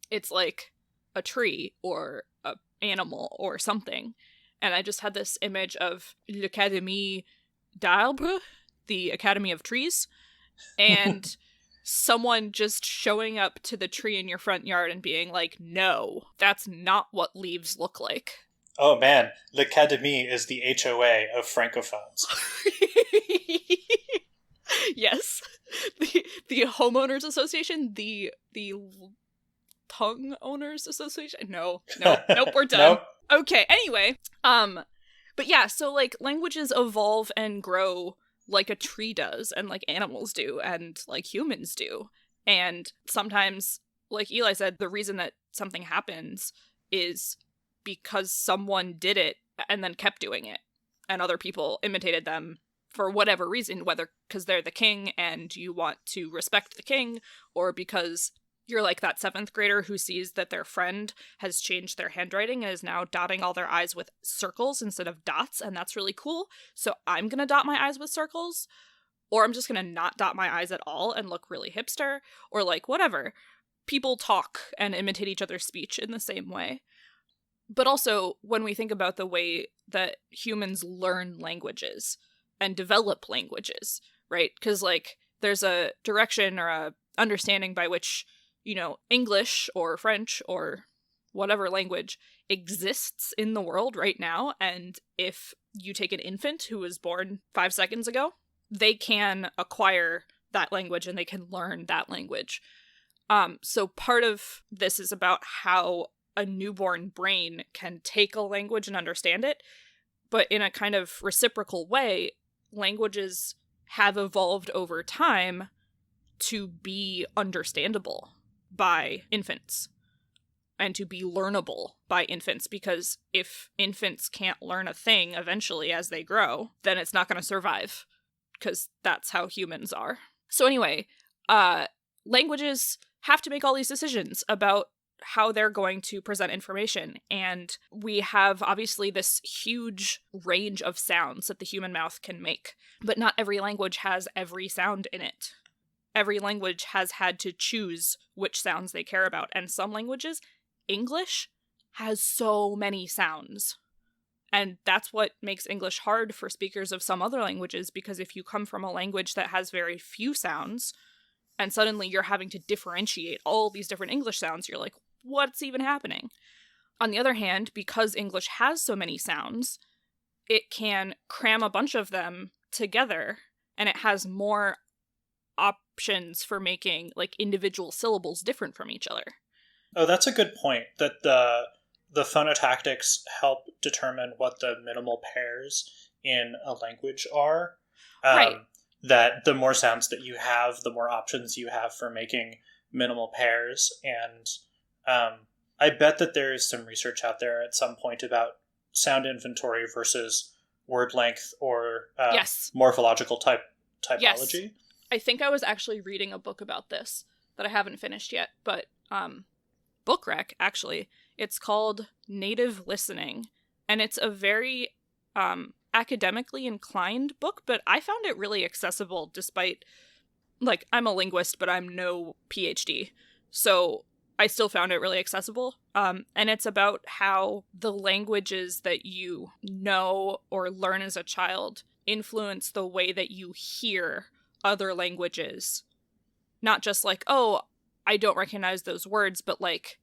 it's like a tree or an animal or something. And I just had this image of l'académie d'arbres, the Academy of Trees, and someone just showing up to the tree in your front yard and being like, no, that's not what leaves look like. Oh man, l'Académie is the HOA of Francophones. Yes. The homeowners association, the tongue owners association. Nope, we're done. Nope. Okay, anyway. But yeah, so like languages evolve and grow like a tree does and like animals do and like humans do. And sometimes, like Eli said, the reason that something happens is because someone did it and then kept doing it, and other people imitated them for whatever reason, whether because they're the king and you want to respect the king, or because you're like that 7th grader who sees that their friend has changed their handwriting and is now dotting all their I's with circles instead of dots, and that's really cool, so I'm gonna dot my I's with circles, or I'm just gonna not dot my I's at all and look really hipster, or like whatever. People talk and imitate each other's speech in the same way. But also, when we think about the way that humans learn languages and develop languages, right? Because, like, there's a direction or a understanding by which, you know, English or French or whatever language exists in the world right now. And if you take an infant who was born 5 seconds ago, they can acquire that language and they can learn that language. So part of this is about how a newborn brain can take a language and understand it, but in a kind of reciprocal way, languages have evolved over time to be understandable by infants and to be learnable by infants, because if infants can't learn a thing eventually as they grow, then it's not going to survive, because that's how humans are. So anyway, languages have to make all these decisions about how they're going to present information. And we have obviously this huge range of sounds that the human mouth can make, but not every language has every sound in it. every language has had to choose which sounds they care about. And some languages, English has so many sounds. And that's what makes English hard for speakers of some other languages, because if you come from a language that has very few sounds, and suddenly you're having to differentiate all these different English sounds, you're like, what's even happening? On the other hand, because English has so many sounds, it can cram a bunch of them together, and it has more options for making like individual syllables different from each other. Oh, that's a good point, that the phonotactics help determine what the minimal pairs in a language are. Right. That the more sounds that you have, the more options you have for making minimal pairs. And I bet that there is some research out there at some point about sound inventory versus word length or Yes. morphological typology. Yes. I think I was actually reading a book about this that I haven't finished yet, but book rec, actually. It's called Native Listening, and it's a very academically inclined book, but I found it really accessible despite, like, I'm a linguist, but I'm no PhD, so I still found it really accessible. And it's about how the languages that you know or learn as a child influence the way that you hear other languages. Not just like, oh, I don't recognize those words, but like,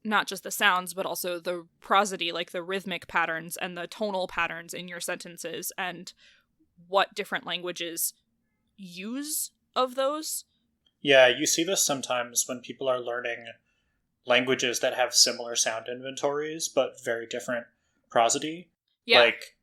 not just the sounds, but also the prosody, like the rhythmic patterns and the tonal patterns in your sentences, and what different languages use of those. Yeah, you see this sometimes when people are learning languages that have similar sound inventories, but very different prosody. Yeah. Like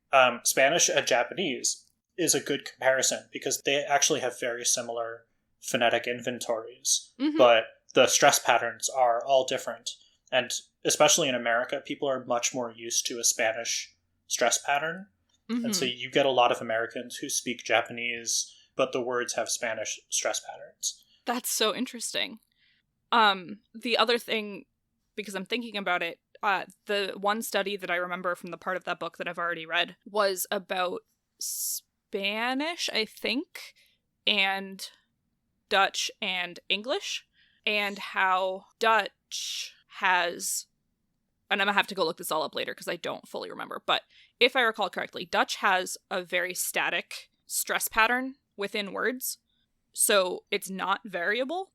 Spanish and Japanese is a good comparison because they actually have very similar phonetic inventories, but the stress patterns are all different. And especially in America, people are much more used to a Spanish stress pattern. And so you get a lot of Americans who speak Japanese, but the words have Spanish stress patterns. That's so interesting. The other thing, because I'm thinking about it, the one study that I remember from the part of that book that I've already read was about Spanish, I think, and Dutch and English, and how Dutch has, and I'm gonna have to go look this all up later because I don't fully remember, but if I recall correctly, Dutch has a very static stress pattern within words, so it's not variable.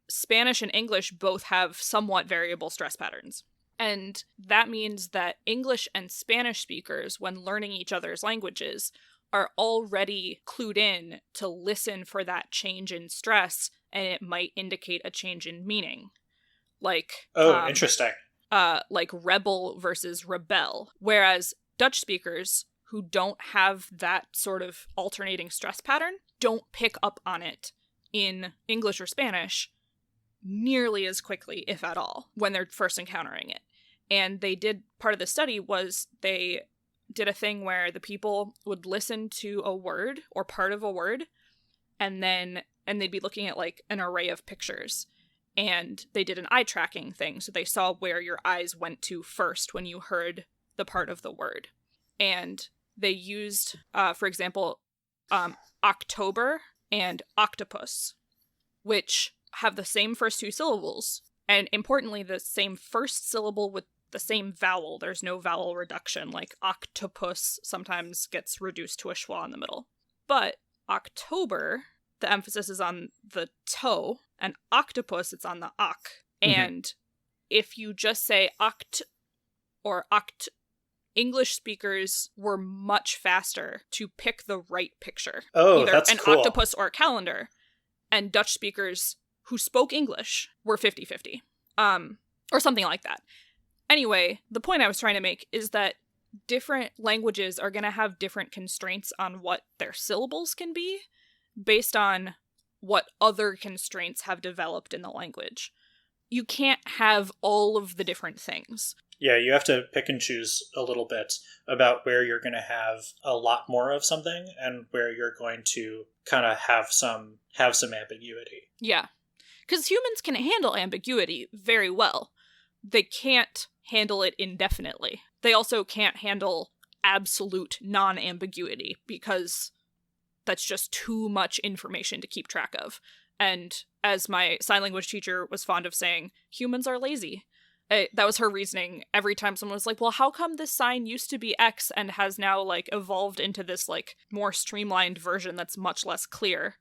Spanish and English both have somewhat variable stress patterns, and that means that English and Spanish speakers, when learning each other's languages, are already clued in to listen for that change in stress, and it might indicate a change in meaning. Like, interesting. Like rebel versus rebel. Whereas Dutch speakers who don't have that sort of alternating stress pattern don't pick up on it in English or Spanish nearly as quickly, if at all, when they're first encountering it. And part of the study was they did a thing where the people would listen to a word or part of a word, and they'd be looking at like an array of pictures. And they did an eye tracking thing, so they saw where your eyes went to first when you heard the part of the word. And they used, for example, October and octopus, which have the same first two syllables, and importantly, the same first syllable with the same vowel. There's no vowel reduction, like octopus sometimes gets reduced to a schwa in the middle. But October, the emphasis is on the toe, and octopus, it's on the ok. And if you just say oct or oct, English speakers were much faster to pick the right picture. Oh, that's an cool. octopus or a calendar. And Dutch speakers who spoke English were 50-50. Or something like that. Anyway, the point I was trying to make is that different languages are going to have different constraints on what their syllables can be based on what other constraints have developed in the language. You can't have all of the different things. Yeah, you have to pick and choose a little bit about where you're going to have a lot more of something and where you're going to kind of have some ambiguity. Yeah. Because humans can handle ambiguity very well. They can't handle it indefinitely. They also can't handle absolute non-ambiguity because that's just too much information to keep track of. And as my sign language teacher was fond of saying, humans are lazy. That was her reasoning every time someone was like, well, how come this sign used to be X and has now, like, evolved into this, like, more streamlined version that's much less clear?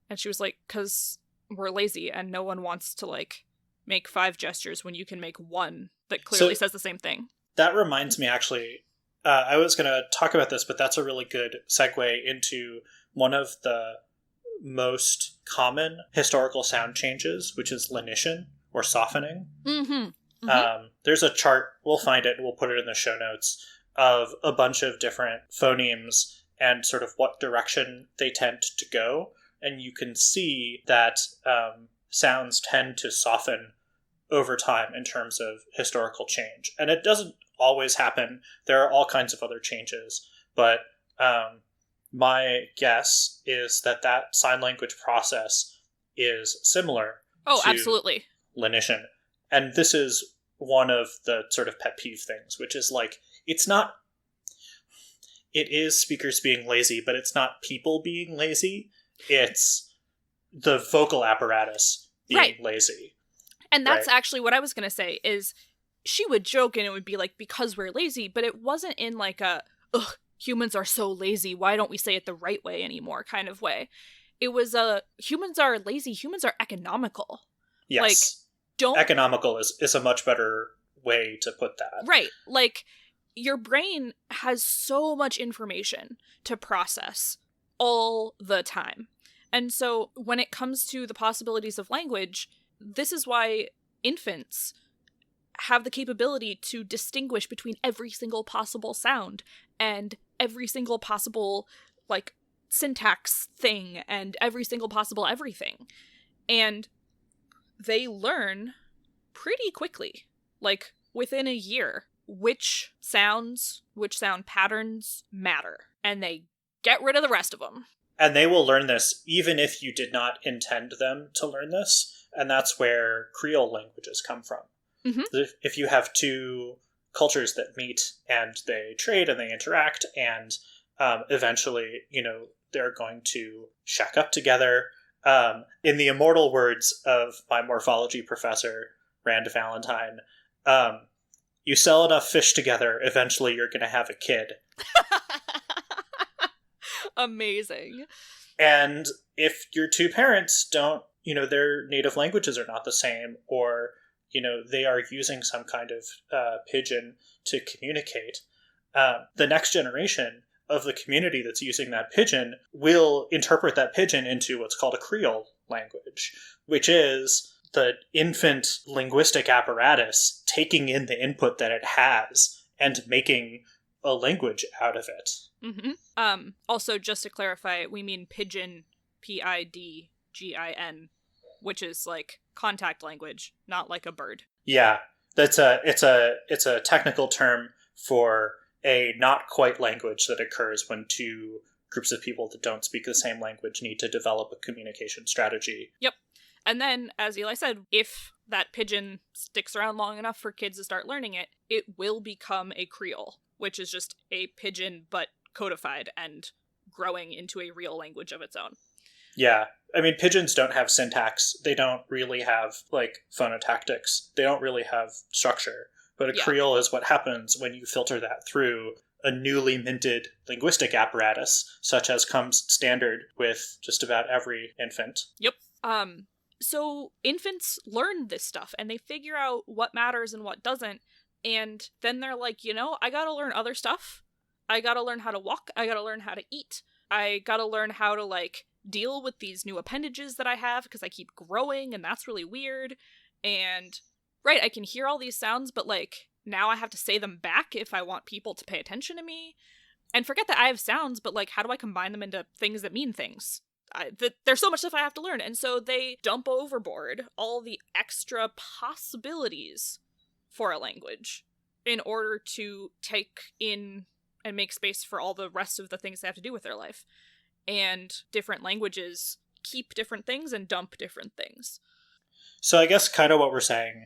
And she was like, because we're lazy and no one wants to, like, make 5 gestures when you can make one that clearly says the same thing. That reminds me, actually, I was going to talk about this, but that's a really good segue into one of the most common historical sound changes, which is lenition or softening. Mm-hmm. Mm-hmm. There's a chart, we'll find it, we'll put it in the show notes, of a bunch of different phonemes and sort of what direction they tend to go. And you can see that sounds tend to soften over time in terms of historical change. And it doesn't always happen. There are all kinds of other changes. But my guess is that sign language process is similar to absolutely. lenition. And this is one of the sort of pet peeve things, which is like, it is speakers being lazy, but it's not people being lazy. It's the vocal apparatus being lazy. And that's actually what I was going to say is she would joke and it would be like, because we're lazy, but it wasn't in like a, ugh, humans are so lazy, why don't we say it the right way anymore kind of way. It was humans are lazy, humans are economical. Yes. Like, economical is a much better way to put that. Right. Like, your brain has so much information to process all the time. And so when it comes to the possibilities of language, this is why infants have the capability to distinguish between every single possible sound and every single possible, like, syntax thing and every single possible everything. And they learn pretty quickly, like within a year, which sound patterns matter, and they get rid of the rest of them. And they will learn this even if you did not intend them to learn this, and that's where Creole languages come from. Mm-hmm. If you have two cultures that meet and they trade and they interact, and eventually, they're going to shack up together. In the immortal words of my morphology professor, Rand Valentine, you sell enough fish together, eventually you're going to have a kid. Amazing. And if your two parents don't, their native languages are not the same, or, they are using some kind of pidgin to communicate, the next generation of the community that's using that pidgin will interpret that pidgin into what's called a Creole language, which is the infant linguistic apparatus taking in the input that it has and making a language out of it. Mm-hmm. Also, just to clarify, we mean pidgin, P-I-D-G-I-N, which is like contact language, not like a bird. Yeah, it's a technical term for a not quite language that occurs when two groups of people that don't speak the same language need to develop a communication strategy. Yep. And then, as Eli said, if that pidgin sticks around long enough for kids to start learning it, it will become a Creole, which is just a pidgin but codified and growing into a real language of its own. Yeah. I mean, pidgins don't have syntax. They don't really have, like, phonotactics. They don't really have structure. But a Creole is what happens when you filter that through a newly minted linguistic apparatus, such as comes standard with just about every infant. Yep. So infants learn this stuff, and they figure out what matters and what doesn't, and then they're like, I gotta learn other stuff. I gotta learn how to walk. I gotta learn how to eat. I gotta learn how to, like, deal with these new appendages that I have, because I keep growing, and that's really weird. And right, I can hear all these sounds, but, like, now I have to say them back if I want people to pay attention to me. And forget that I have sounds, but, like, how do I combine them into things that mean things? There's so much stuff I have to learn. And so they dump overboard all the extra possibilities for a language in order to take in and make space for all the rest of the things they have to do with their life. And different languages keep different things and dump different things. So I guess kind of what we're saying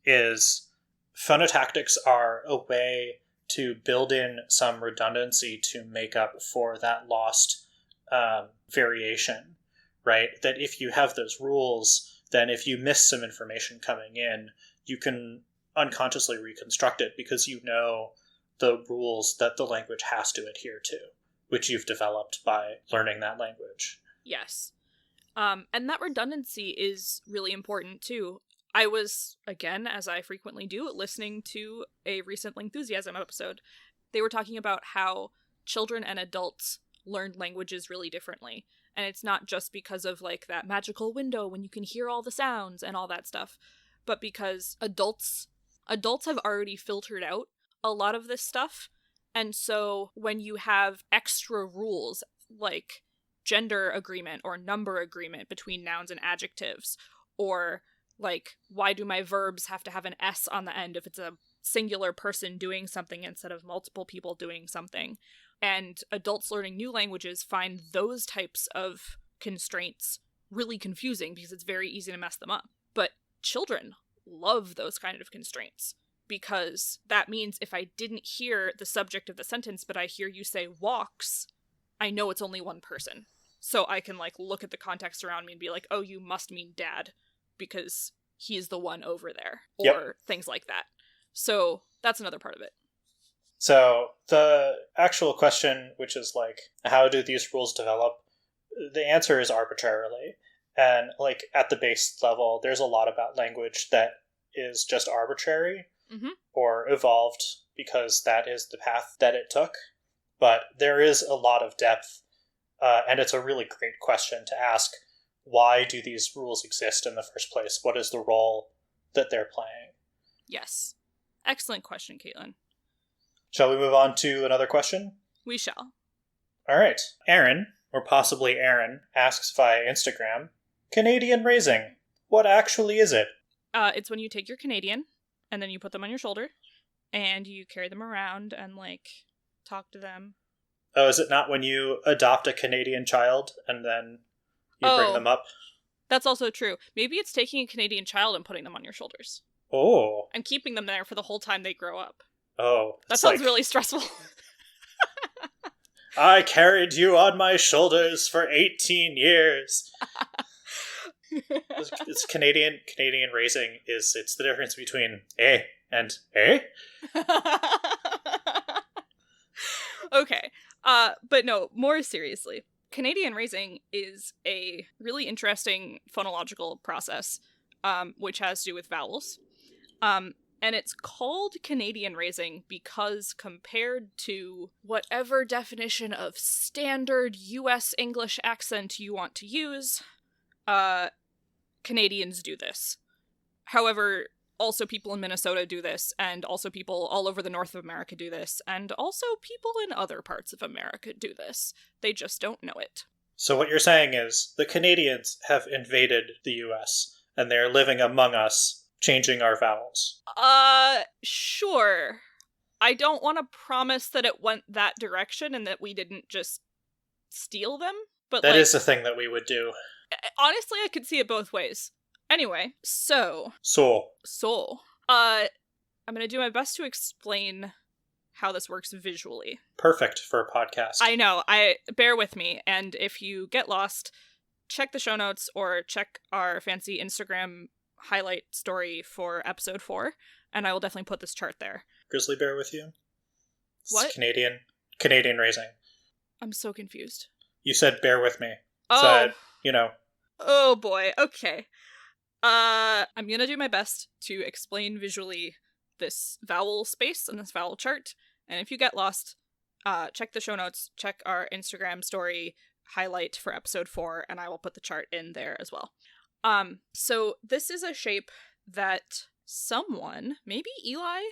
is phonotactics are a way to build in some redundancy to make up for that lost variation, right? That if you have those rules, then if you miss some information coming in, you can unconsciously reconstruct it because you know the rules that the language has to adhere to, which you've developed by learning that language. Yes. And that redundancy is really important too. I was, again, as I frequently do, listening to a recent Linguistic episode. They were talking about how children and adults learn languages really differently. And it's not just because of like that magical window when you can hear all the sounds and all that stuff, but because adults have already filtered out a lot of this stuff. And so when you have extra rules like gender agreement or number agreement between nouns and adjectives, or like why do my verbs have to have an S on the end if it's a singular person doing something instead of multiple people doing something, and adults learning new languages find those types of constraints really confusing because it's very easy to mess them up. But children love those kind of constraints, because that means if I didn't hear the subject of the sentence but I hear you say walks, I know it's only one person. So I can like look at the context around me and be like, oh, you must mean dad because he's the one over there, or things like that. So that's another part of it. So the actual question, which is like, how do these rules develop? The answer is arbitrarily. And like at the base level, there's a lot about language that is just arbitrary or evolved because that is the path that it took. But there is a lot of depth, and it's a really great question to ask. Why do these rules exist in the first place? What is the role that they're playing? Yes. Excellent question, Caitlin. Shall we move on to another question? We shall. All right. Aaron, or possibly Aaron, asks via Instagram, Canadian raising. What actually is it? It's when you take your Canadian, and then you put them on your shoulder, and you carry them around and, like, talk to them. Oh, is it not when you adopt a Canadian child and then you bring them up? That's also true. Maybe it's taking a Canadian child and putting them on your shoulders. Oh. And keeping them there for the whole time they grow up. Oh. That sounds really stressful. I carried you on my shoulders for 18 years. It's Canadian raising it's the difference between eh and eh. Okay. But no, more seriously. Canadian raising is a really interesting phonological process, which has to do with vowels. And it's called Canadian raising because compared to whatever definition of standard US English accent you want to use, Canadians do this. However, also people in Minnesota do this, and also people all over the North of America do this, and also people in other parts of America do this. They just don't know it. So what you're saying is the Canadians have invaded the US, and they're living among us, changing our vowels. Sure. I don't want to promise that it went that direction and that we didn't just steal them, but that is a thing that we would do. Honestly, I could see it both ways. Anyway, so. I'm gonna do my best to explain how this works visually. Perfect for a podcast. I know. Bear with me, and if you get lost, check the show notes or check our fancy Instagram highlight story for episode 4, and I will definitely put this chart there. Grizzly bear with you? What? Canadian raising. I'm so confused. You said bear with me. Oh. So, you know. Oh boy, okay. I'm gonna do my best to explain visually this vowel space and this vowel chart, and if you get lost, check the show notes, check our Instagram story highlight for episode 4, and I will put the chart in there as well. So this is a shape that someone, maybe Eli,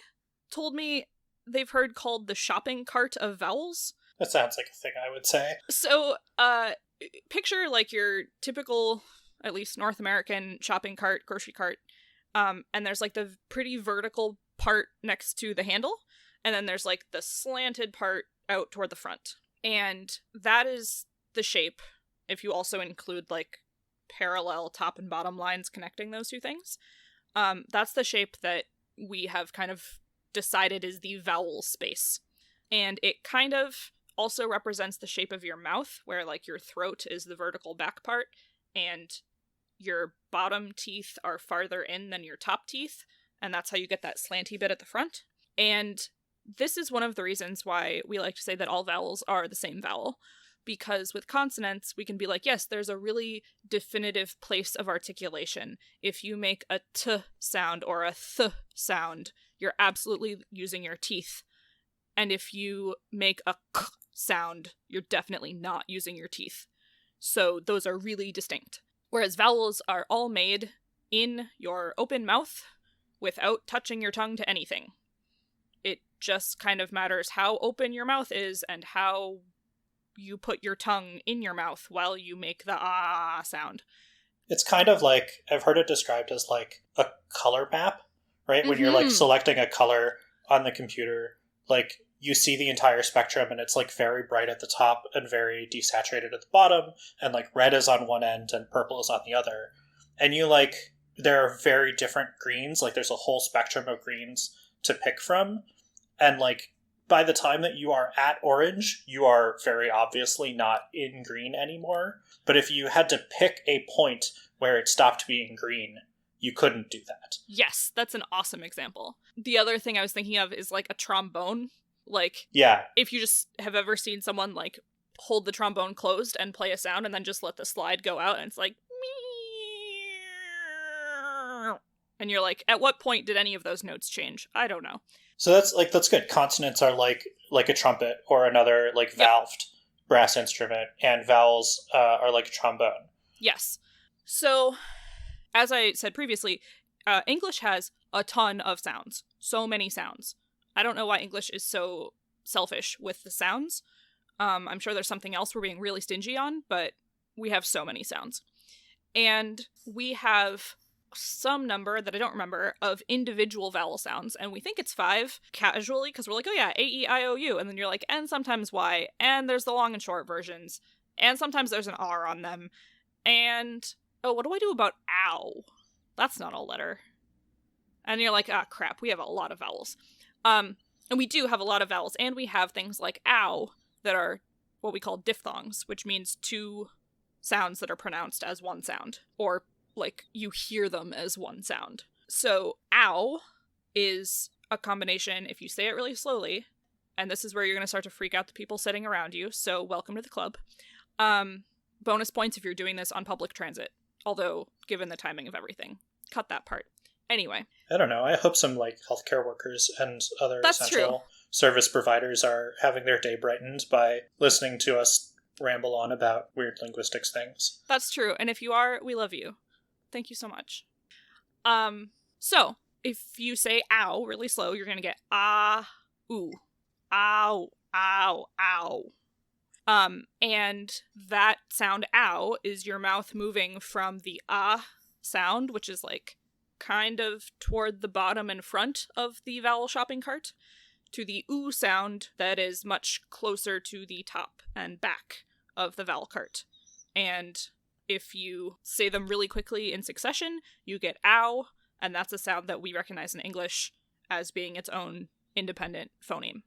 told me they've heard called the shopping cart of vowels. That sounds like a thing I would say. So, picture like your typical, at least North American shopping cart, grocery cart, and there's like the pretty vertical part next to the handle, and then there's like the slanted part out toward the front. And that is the shape, if you also include like parallel top and bottom lines connecting those two things. That's the shape that we have kind of decided is the vowel space. And it kind of also represents the shape of your mouth, where like your throat is the vertical back part, and your bottom teeth are farther in than your top teeth, and that's how you get that slanty bit at the front. And this is one of the reasons why we like to say that all vowels are the same vowel, because with consonants, we can be like, yes, there's a really definitive place of articulation. If you make a t sound or a th sound, you're absolutely using your teeth. And if you make a k sound, you're definitely not using your teeth. So those are really distinct. Whereas vowels are all made in your open mouth without touching your tongue to anything. It just kind of matters how open your mouth is and how you put your tongue in your mouth while you make the ah sound. It's kind of like, I've heard it described as like a color map, right? When you're like selecting a color on the computer, like you see the entire spectrum and it's like very bright at the top and very desaturated at the bottom, and like red is on one end and purple is on the other. And you like, there are very different greens, like there's a whole spectrum of greens to pick from. And like, by the time that you are at orange, you are very obviously not in green anymore. But if you had to pick a point where it stopped being green, you couldn't do that. Yes, that's an awesome example. The other thing I was thinking of is like a trombone. Like, yeah, if you just have ever seen someone like hold the trombone closed and play a sound and then just let the slide go out and it's like, meow. And you're like, at what point did any of those notes change? I don't know. So that's good. Consonants are like a trumpet or another like valved brass instrument, and vowels are like a trombone. Yes. So, as I said previously, English has a ton of sounds. So many sounds. I don't know why English is so selfish with the sounds. I'm sure there's something else we're being really stingy on, but we have so many sounds. And we have some number that I don't remember of individual vowel sounds, and we think it's 5 casually because we're like, oh yeah, A, E, I, O, U, and then you're like, and sometimes Y, and there's the long and short versions, and sometimes there's an R on them, and oh, what do I do about ow? That's not a letter. And you're like, ah, crap, we have a lot of vowels. And we do have a lot of vowels, and we have things like ow that are what we call diphthongs, which means 2 sounds that are pronounced as one sound, or like you hear them as one sound. So ow is a combination, if you say it really slowly, and this is where you're going to start to freak out the people sitting around you, so welcome to the club. Bonus points if you're doing this on public transit, although given the timing of everything, cut that part. Anyway. I don't know, I hope some like healthcare workers and other essential service providers are having their day brightened by listening to us ramble on about weird linguistics things. That's true, and if you are, we love you. Thank you so much. So, if you say ow really slow, you're going to get ah, ooh, ow, ow, ow. And that sound ow is your mouth moving from the ah sound, which is like kind of toward the bottom and front of the vowel shopping cart, to the oo sound that is much closer to the top and back of the vowel cart. And if you say them really quickly in succession, you get ow, and that's a sound that we recognize in English as being its own independent phoneme.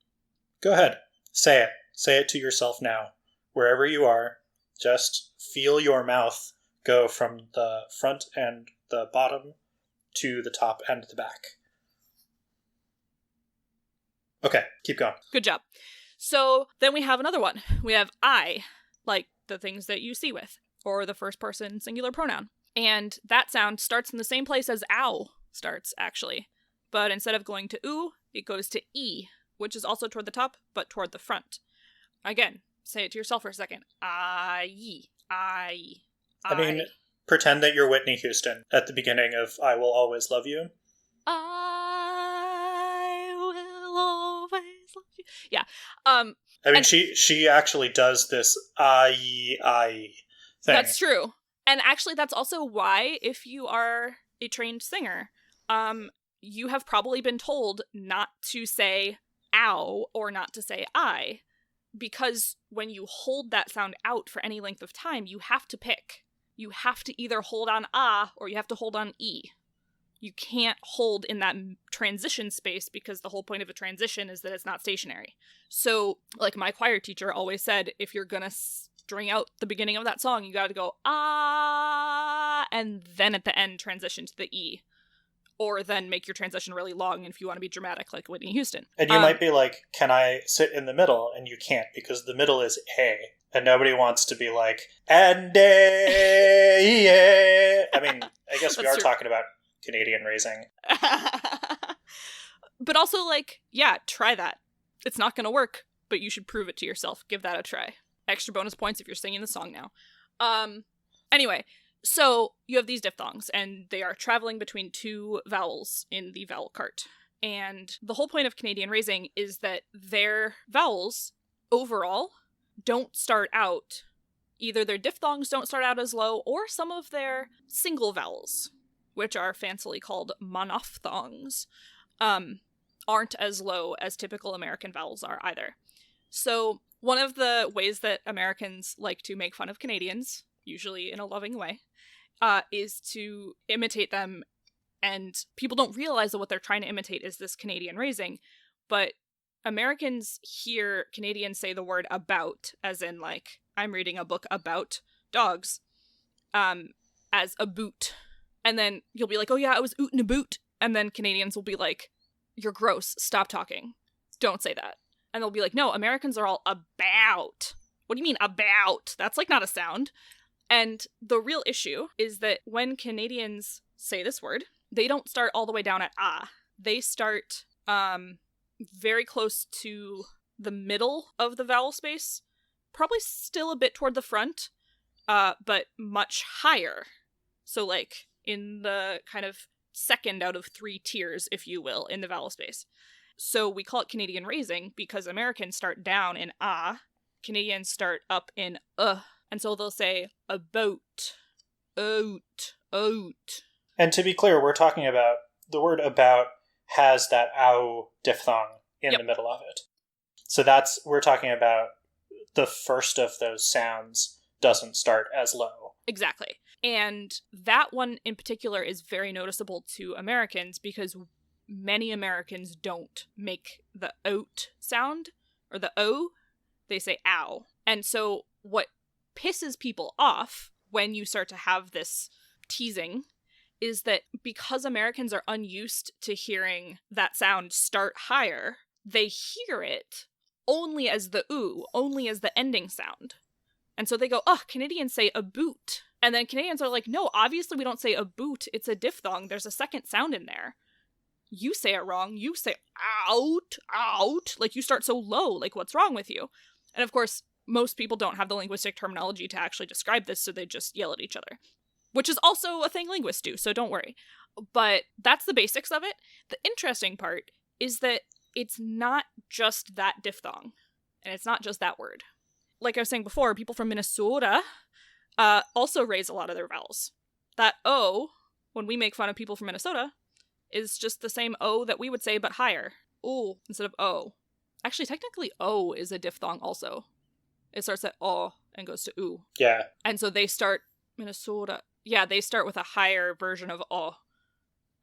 Go ahead. Say it. Say it to yourself now. Wherever you are, just feel your mouth go from the front and the bottom to the top and the back. Okay, keep going. Good job. So then we have another one. We have I, like the things that you see with, or the first person singular pronoun. And that sound starts in the same place as ow starts, actually. But instead of going to oo, it goes to e, which is also toward the top, but toward the front. Again, say it to yourself for a second. I. I mean, pretend that you're Whitney Houston at the beginning of I Will Always Love You. I will always love you. Yeah. I mean, she actually does this I thing. That's true. And actually, that's also why, if you are a trained singer, you have probably been told not to say ow or not to say I, because when you hold that sound out for any length of time, you have to pick. You have to either hold on ah or you have to hold on e. You can't hold in that transition space because the whole point of a transition is that it's not stationary. So, like my choir teacher always said, if you're gonna string out the beginning of that song, you gotta go, ah, and then at the end transition to the E. Or then make your transition really long if you want to be dramatic like Whitney Houston. And you might be like, can I sit in the middle? And you can't, because the middle is A. And nobody wants to be like, and A, yeah. I mean, I guess we are talking about Canadian raising. But also, like, yeah, try that. It's not going to work, but you should prove it to yourself. Give that a try. Extra bonus points if you're singing the song now. Anyway, so you have these diphthongs, and they are traveling between two vowels in the vowel cart. And the whole point of Canadian raising is that their vowels, overall, don't start out, either their diphthongs don't start out as low, or some of their single vowels, which are fancily called monophthongs, aren't as low as typical American vowels are either. So one of the ways that Americans like to make fun of Canadians, usually in a loving way, is to imitate them, and people don't realize that what they're trying to imitate is this Canadian raising, but Americans hear Canadians say the word about, as in, like, I'm reading a book about dogs, as a boot. And then you'll be like, oh yeah, I was ootin' a boot. And then Canadians will be like, you're gross, stop talking. Don't say that. And they'll be like, no, Americans are all about. What do you mean about? That's like not a sound. And the real issue is that when Canadians say this word, they don't start all the way down at ah. They start, very close to the middle of the vowel space, probably still a bit toward the front, but much higher. So like in the kind of second out of 3 tiers, if you will, in the vowel space. So we call it Canadian raising because Americans start down in ah, Canadians start up in and so they'll say about, out, out. And to be clear, we're talking about the word about has that ow diphthong in the middle of it. So we're talking about the first of those sounds doesn't start as low. Exactly. And that one in particular is very noticeable to Americans because many Americans don't make the out sound or the o, they say ow. And so what pisses people off when you start to have this teasing is that because Americans are unused to hearing that sound start higher, they hear it only as the oo, only as the ending sound. And so they go, oh, Canadians say a boot. And then Canadians are like, no, obviously we don't say a boot. It's a diphthong. There's a second sound in there. You say it wrong. You say out, out. Like you start so low. Like what's wrong with you? And of course, most people don't have the linguistic terminology to actually describe this, so they just yell at each other. Which is also a thing linguists do, so don't worry. But that's the basics of it. The interesting part is that it's not just that diphthong, and it's not just that word. Like I was saying before, people from Minnesota also raise a lot of their vowels. That O, when we make fun of people from Minnesota, is just the same O that we would say, but higher. O instead of O. Actually, technically O is a diphthong also. It starts at O and goes to oo. Yeah. And so they start, Minnesota, yeah, they start with a higher version of O.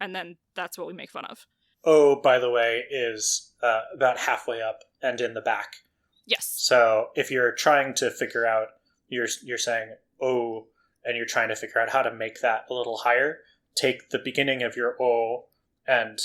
And then that's what we make fun of. O, by the way, is about halfway up and in the back. Yes. So if you're trying to figure out, you're saying O, and you're trying to figure out how to make that a little higher, take the beginning of your O and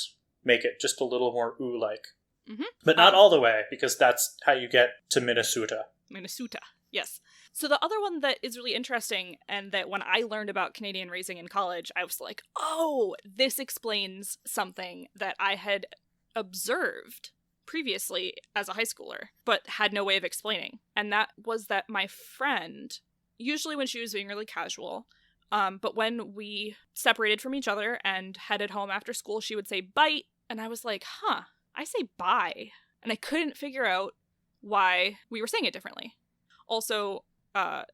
make it just a little more oo-like. Mm-hmm. But not all the way, because that's how you get to Minnesota. Minnesota, yes. So the other one that is really interesting, and that when I learned about Canadian raising in college, I was like, oh, this explains something that I had observed previously as a high schooler, but had no way of explaining. And that was that my friend, usually when she was being really casual, but when we separated from each other and headed home after school, she would say bite, and I was like, huh, I say bye. And I couldn't figure out why we were saying it differently. Also,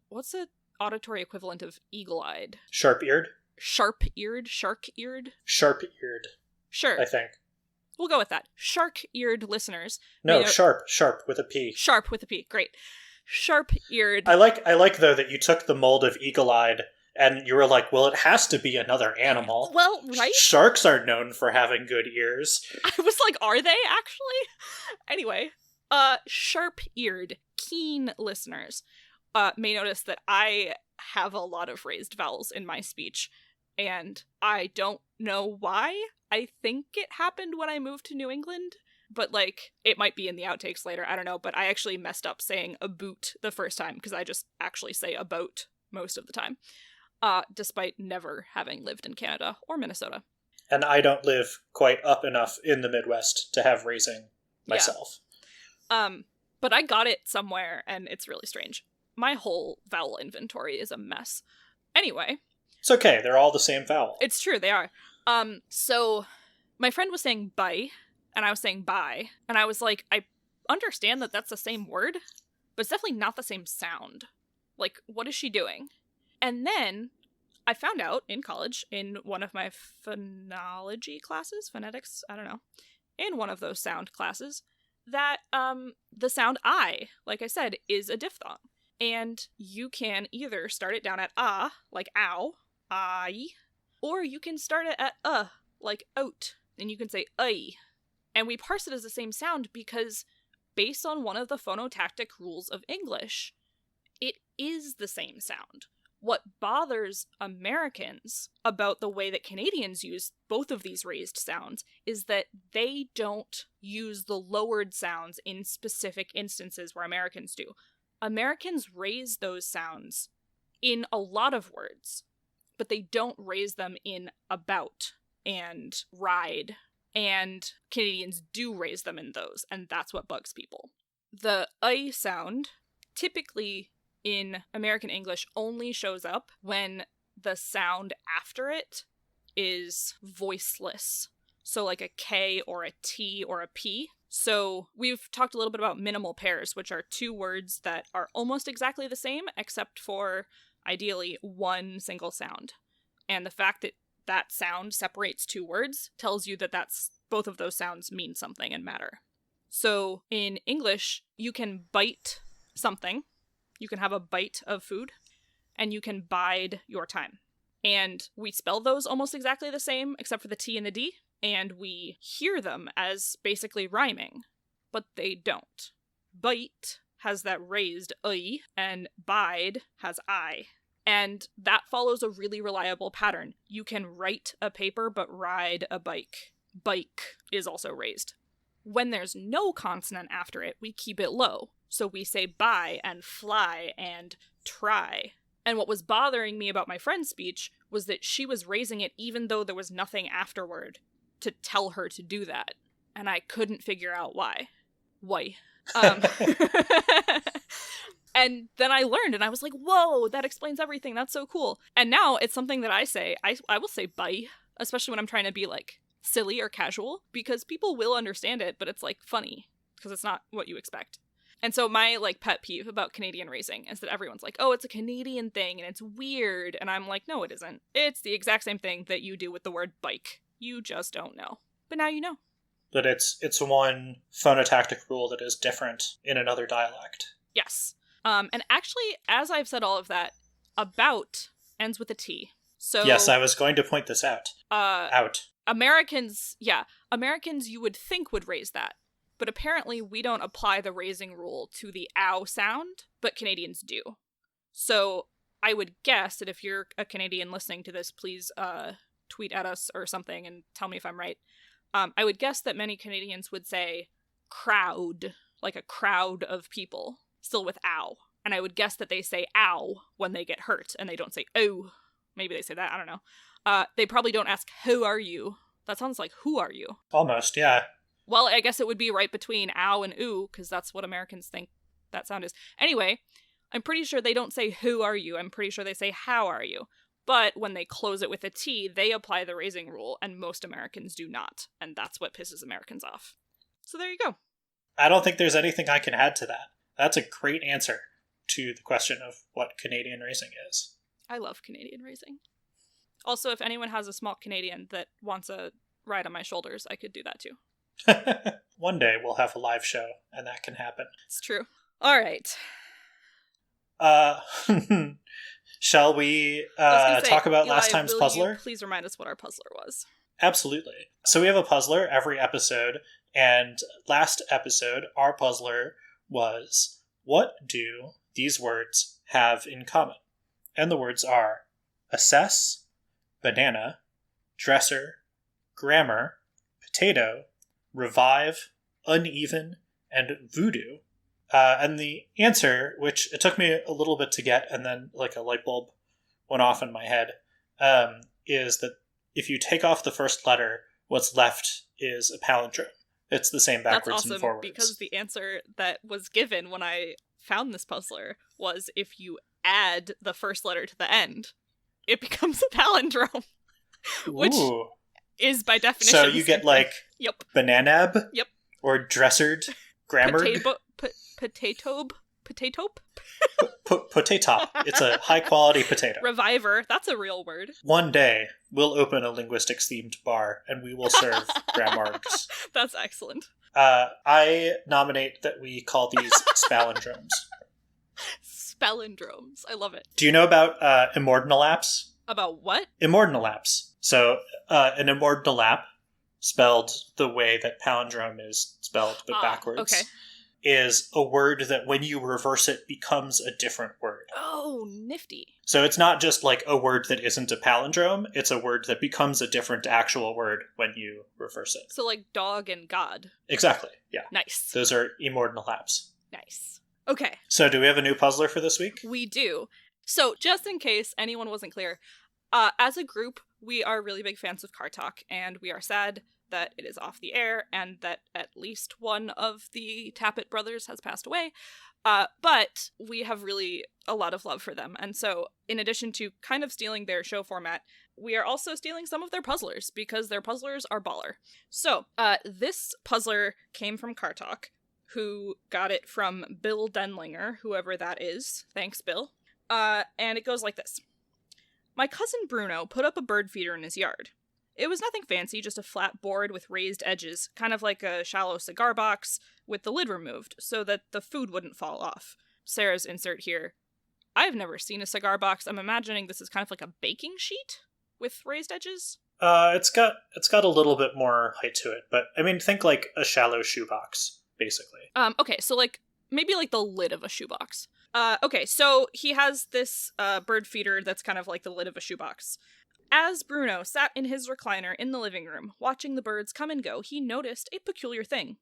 what's the auditory equivalent of eagle-eyed? Sharp-eared? Sharp-eared? Shark-eared? Sharp-eared. Sure. I think. We'll go with that. Shark-eared listeners. No, sharp with a P. Sharp with a P, great. Sharp-eared. I like though that you took the mold of eagle-eyed and you were like, well, it has to be another animal. Well, right? Sharks are known for having good ears. I was like, are they actually? Anyway, sharp-eared, keen listeners. may notice that I have a lot of raised vowels in my speech, and I don't know why. I think it happened when I moved to New England, but, like, it might be in the outtakes later, I don't know, but I actually messed up saying a boot the first time, because I just actually say a boat most of the time, despite never having lived in Canada or Minnesota. And I don't live quite up enough in the Midwest to have raising myself. Yeah. But I got it somewhere, and it's really strange. My whole vowel inventory is a mess. Anyway. It's okay, they're all the same vowel. It's true, they are. So my friend was saying bye, and I was saying bye, and I was like, I understand that that's the same word, but it's definitely not the same sound. Like, what is she doing? And then I found out in college, in one of my phonology classes, phonetics, I don't know, in one of those sound classes, that the sound I, like I said, is a diphthong. And you can either start it down at like ow, I, or you can start it at like out, and you can say I. And we parse it as the same sound because, based on one of the phonotactic rules of English, it is the same sound. What bothers Americans about the way that Canadians use both of these raised sounds is that they don't use the lowered sounds in specific instances where Americans do. Americans raise those sounds in a lot of words, but they don't raise them in about and ride, and Canadians do raise them in those, and that's what bugs people. The I sound typically in American English only shows up when the sound after it is voiceless. So like a K or a T or a P. So we've talked a little bit about minimal pairs, which are two words that are almost exactly the same, except for ideally one single sound. And the fact that that sound separates two words tells you that both of those sounds mean something and matter. So in English, you can bite something. You can have a bite of food, and you can bide your time. And we spell those almost exactly the same, except for the T and the D, and we hear them as basically rhyming, but they don't. Bite has that raised I, and bide has I. And that follows a really reliable pattern. You can write a paper, but ride a bike. Bike is also raised. When there's no consonant after it, we keep it low. So we say buy and fly and try. And what was bothering me about my friend's speech was that she was raising it even though there was nothing afterward to tell her to do that. And I couldn't figure out why. And then I learned, and I was like, whoa, that explains everything. That's so cool. And now it's something that I say. I will say bye, especially when I'm trying to be, like, silly or casual, because people will understand it, but it's, like, funny, because it's not what you expect. And so my, like, pet peeve about Canadian raising is that everyone's like, oh, it's a Canadian thing, and it's weird. And I'm like, no, it isn't. It's the exact same thing that you do with the word bike. You just don't know. But now you know. But it's one phonotactic rule that is different in another dialect. Yes. And actually, as I've said all of that, about ends with a T. So yes, I was going to point this out. Out. Americans you would think would raise that. But apparently we don't apply the raising rule to the ow sound, but Canadians do. So I would guess that if you're a Canadian listening to this, please tweet at us or something and tell me if I'm right. I would guess that many Canadians would say crowd, like a crowd of people, still with ow. And I would guess that they say ow when they get hurt, and they don't say oh. Maybe they say that, I don't know. They probably don't ask, who are you? That sounds like, who are you? Almost, yeah. Well, I guess it would be right between ow and ooh, because that's what Americans think that sound is. Anyway, I'm pretty sure they don't say, who are you? I'm pretty sure they say, how are you? But when they close it with a T, they apply the raising rule, and most Americans do not. And that's what pisses Americans off. So there you go. I don't think there's anything I can add to that. That's a great answer to the question of what Canadian raising is. I love Canadian raising. Also, if anyone has a small Canadian that wants a ride on my shoulders, I could do that too. One day we'll have a live show, and that can happen. It's true. All right. Shall we talk about last time's puzzler? Please remind us what our puzzler was. Absolutely. So we have a puzzler every episode, and last episode, our puzzler was, what do these words have in common. And the words are assess, banana, dresser, grammar, potato, revive, uneven, and voodoo. And the answer, which it took me a little bit to get, and then like a light bulb went off in my head, is that if you take off the first letter, what's left is a palindrome. It's the same backwards and forwards. Because the answer that was given when I found this puzzler was if you add the first letter to the end, it becomes a palindrome. Which is by definition. So you get like yep. bananab? Yep. Or dressered grammar? Potatope? Potato. It's a high quality potato. Reviver. That's a real word. One day, we'll open a linguistics themed bar and we will serve grammars. That's excellent. I nominate that we call these spallindromes. Spellindromes. I love it. Do you know about immordinal-apps? About what? Immordinal-apps. So, an immordinal-app, spelled the way that palindrome is spelled, but backwards, okay. is a word that when you reverse it becomes a different word. Oh, nifty. So it's not just like a word that isn't a palindrome, it's a word that becomes a different actual word when you reverse it. So like dog and god. Exactly, yeah. Nice. Those are immordinal-apps. Nice. Okay. So do we have a new puzzler for this week? We do. So just in case anyone wasn't clear, as a group, we are really big fans of Car Talk, and we are sad that it is off the air and that at least one of the Tappet brothers has passed away. But we have really a lot of love for them. And so in addition to kind of stealing their show format, we are also stealing some of their puzzlers because their puzzlers are baller. So this puzzler came from Car Talk, who got it from Bill Denlinger, whoever that is. Thanks, Bill. And it goes like this. My cousin Bruno put up a bird feeder in his yard. It was nothing fancy, just a flat board with raised edges, kind of like a shallow cigar box with the lid removed so that the food wouldn't fall off. Sarah's insert here. I've never seen a cigar box. I'm imagining this is kind of like a baking sheet with raised edges. It's got a little bit more height to it, but I mean, think like a shallow shoebox, basically. Okay, so like maybe like the lid of a shoebox. Okay, so he has this bird feeder that's kind of like the lid of a shoebox. As Bruno sat in his recliner in the living room, watching the birds come and go, he noticed a peculiar thing.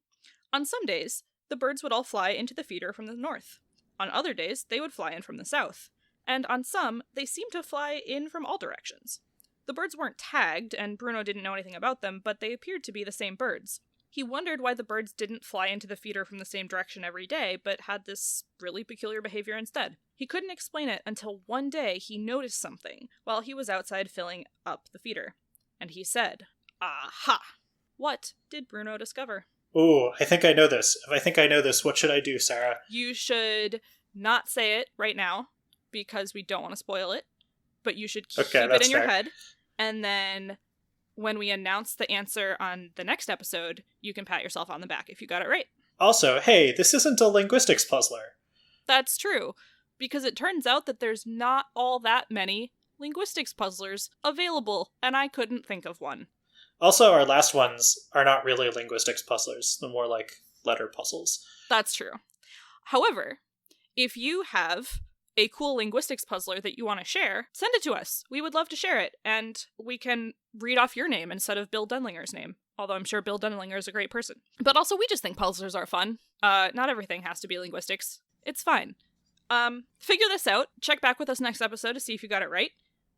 On some days, the birds would all fly into the feeder from the north. On other days, they would fly in from the south. And on some, they seemed to fly in from all directions. The birds weren't tagged, and Bruno didn't know anything about them, but they appeared to be the same birds. He wondered why the birds didn't fly into the feeder from the same direction every day, but had this really peculiar behavior instead. He couldn't explain it until one day he noticed something while he was outside filling up the feeder. And he said, "Aha!" What did Bruno discover? Ooh, I think I know this. If I think I know this, what should I do, Sarah? You should not say it right now, because we don't want to spoil it, but you should keep it in your head. And then when we announce the answer on the next episode, you can pat yourself on the back if you got it right. Also, hey, this isn't a linguistics puzzler. That's true, because it turns out that there's not all that many linguistics puzzlers available, and I couldn't think of one. Also, our last ones are not really linguistics puzzlers. They're more like letter puzzles. That's true. However, if you have a cool linguistics puzzler that you want to share, send it to us. We would love to share it, and we can read off your name instead of Bill Denlinger's name. Although I'm sure Bill Denlinger is a great person. But also, we just think puzzlers are fun. Not everything has to be linguistics. It's fine. Figure this out. Check back with us next episode to see if you got it right.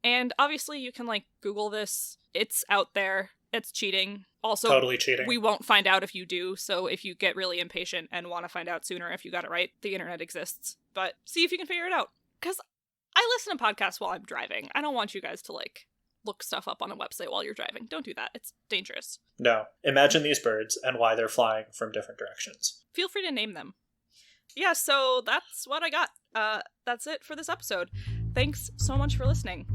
And obviously, you can, Google this. It's out there. It's cheating. Also, totally cheating. We won't find out if you do, so if you get really impatient and want to find out sooner if you got it right, the internet exists. But see if you can figure it out. Because I listen to podcasts while I'm driving. I don't want you guys to, look stuff up on a website while you're driving. Don't do that. It's dangerous. No. Imagine these birds and why they're flying from different directions. Feel free to name them. Yeah, so that's what I got. That's it for this episode. Thanks so much for listening.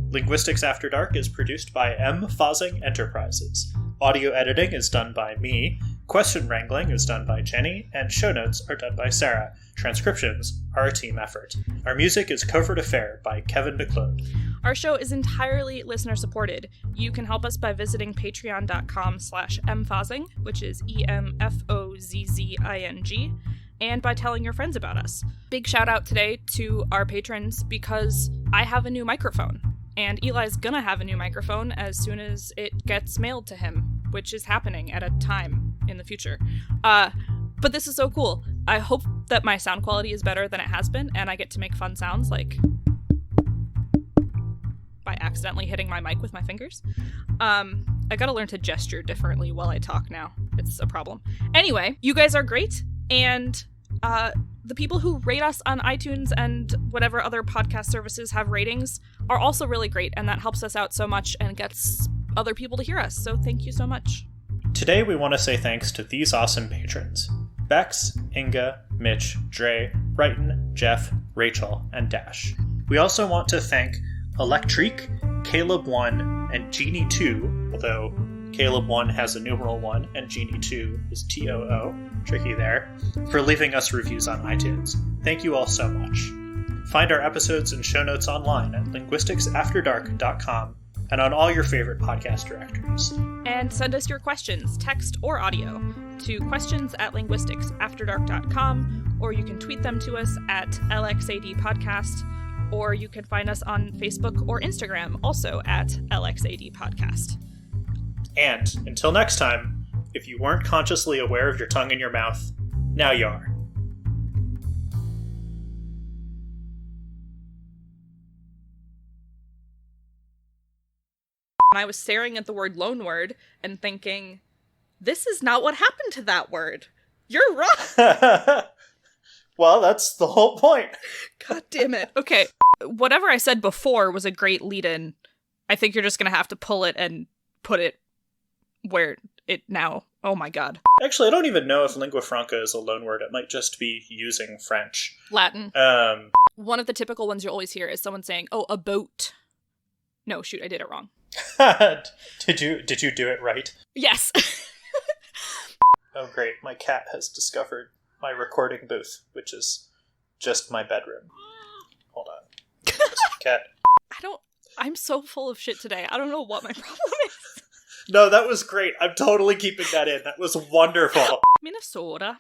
Linguistics After Dark is produced by M. Fossing Enterprises. Audio editing is done by me, question wrangling is done by Jenny, and show notes are done by Sarah. Transcriptions are a team effort. Our music is Covert Affair by Kevin DeClode. Our show is entirely listener-supported. You can help us by visiting patreon.com/mfozzing, which is EMFOZZING. and by telling your friends about us. Big shout out today to our patrons because I have a new microphone, and Eli's gonna have a new microphone as soon as it gets mailed to him, which is happening at a time in the future. But this is so cool. I hope that my sound quality is better than it has been, and I get to make fun sounds like by accidentally hitting my mic with my fingers. I gotta learn to gesture differently while I talk now. It's a problem. Anyway, you guys are great, and the people who rate us on iTunes and whatever other podcast services have ratings are also really great, and that helps us out so much and gets other people to hear us, so thank you so much. Today we want to say thanks to these awesome patrons: Bex, Inga, Mitch, Dre, Brighton, Jeff, Rachel, and Dash. We also want to thank Electrique, Caleb1, and Genie2, although Caleb1 has a numeral 1 and Genie2 is TOO, tricky there, for leaving us reviews on iTunes. Thank you all so much. Find our episodes and show notes online at linguisticsafterdark.com and on all your favorite podcast directories. And send us your questions, text or audio, to questions@linguisticsafterdark.com, or you can tweet them to us at LXADpodcast, or you can find us on Facebook or Instagram, also at LXADpodcast. And until next time, if you weren't consciously aware of your tongue in your mouth, now you are. I was staring at the word loanword and thinking, this is not what happened to that word. You're wrong. Well, that's the whole point. God damn it. Okay. Whatever I said before was a great lead-in. I think you're just going to have to pull it and put it where it now. Oh my god. Actually, I don't even know if lingua franca is a loanword. It might just be using French. Latin. One of the typical ones you always hear is someone saying, oh, a boat. No, shoot, I did it wrong. Did you do it right? Yes. Oh great, my cat has discovered my recording booth, which is just my bedroom. Hold on. Cat. I'm so full of shit today. I don't know what my problem is. No, that was great. I'm totally keeping that in. That was wonderful. Minnesota.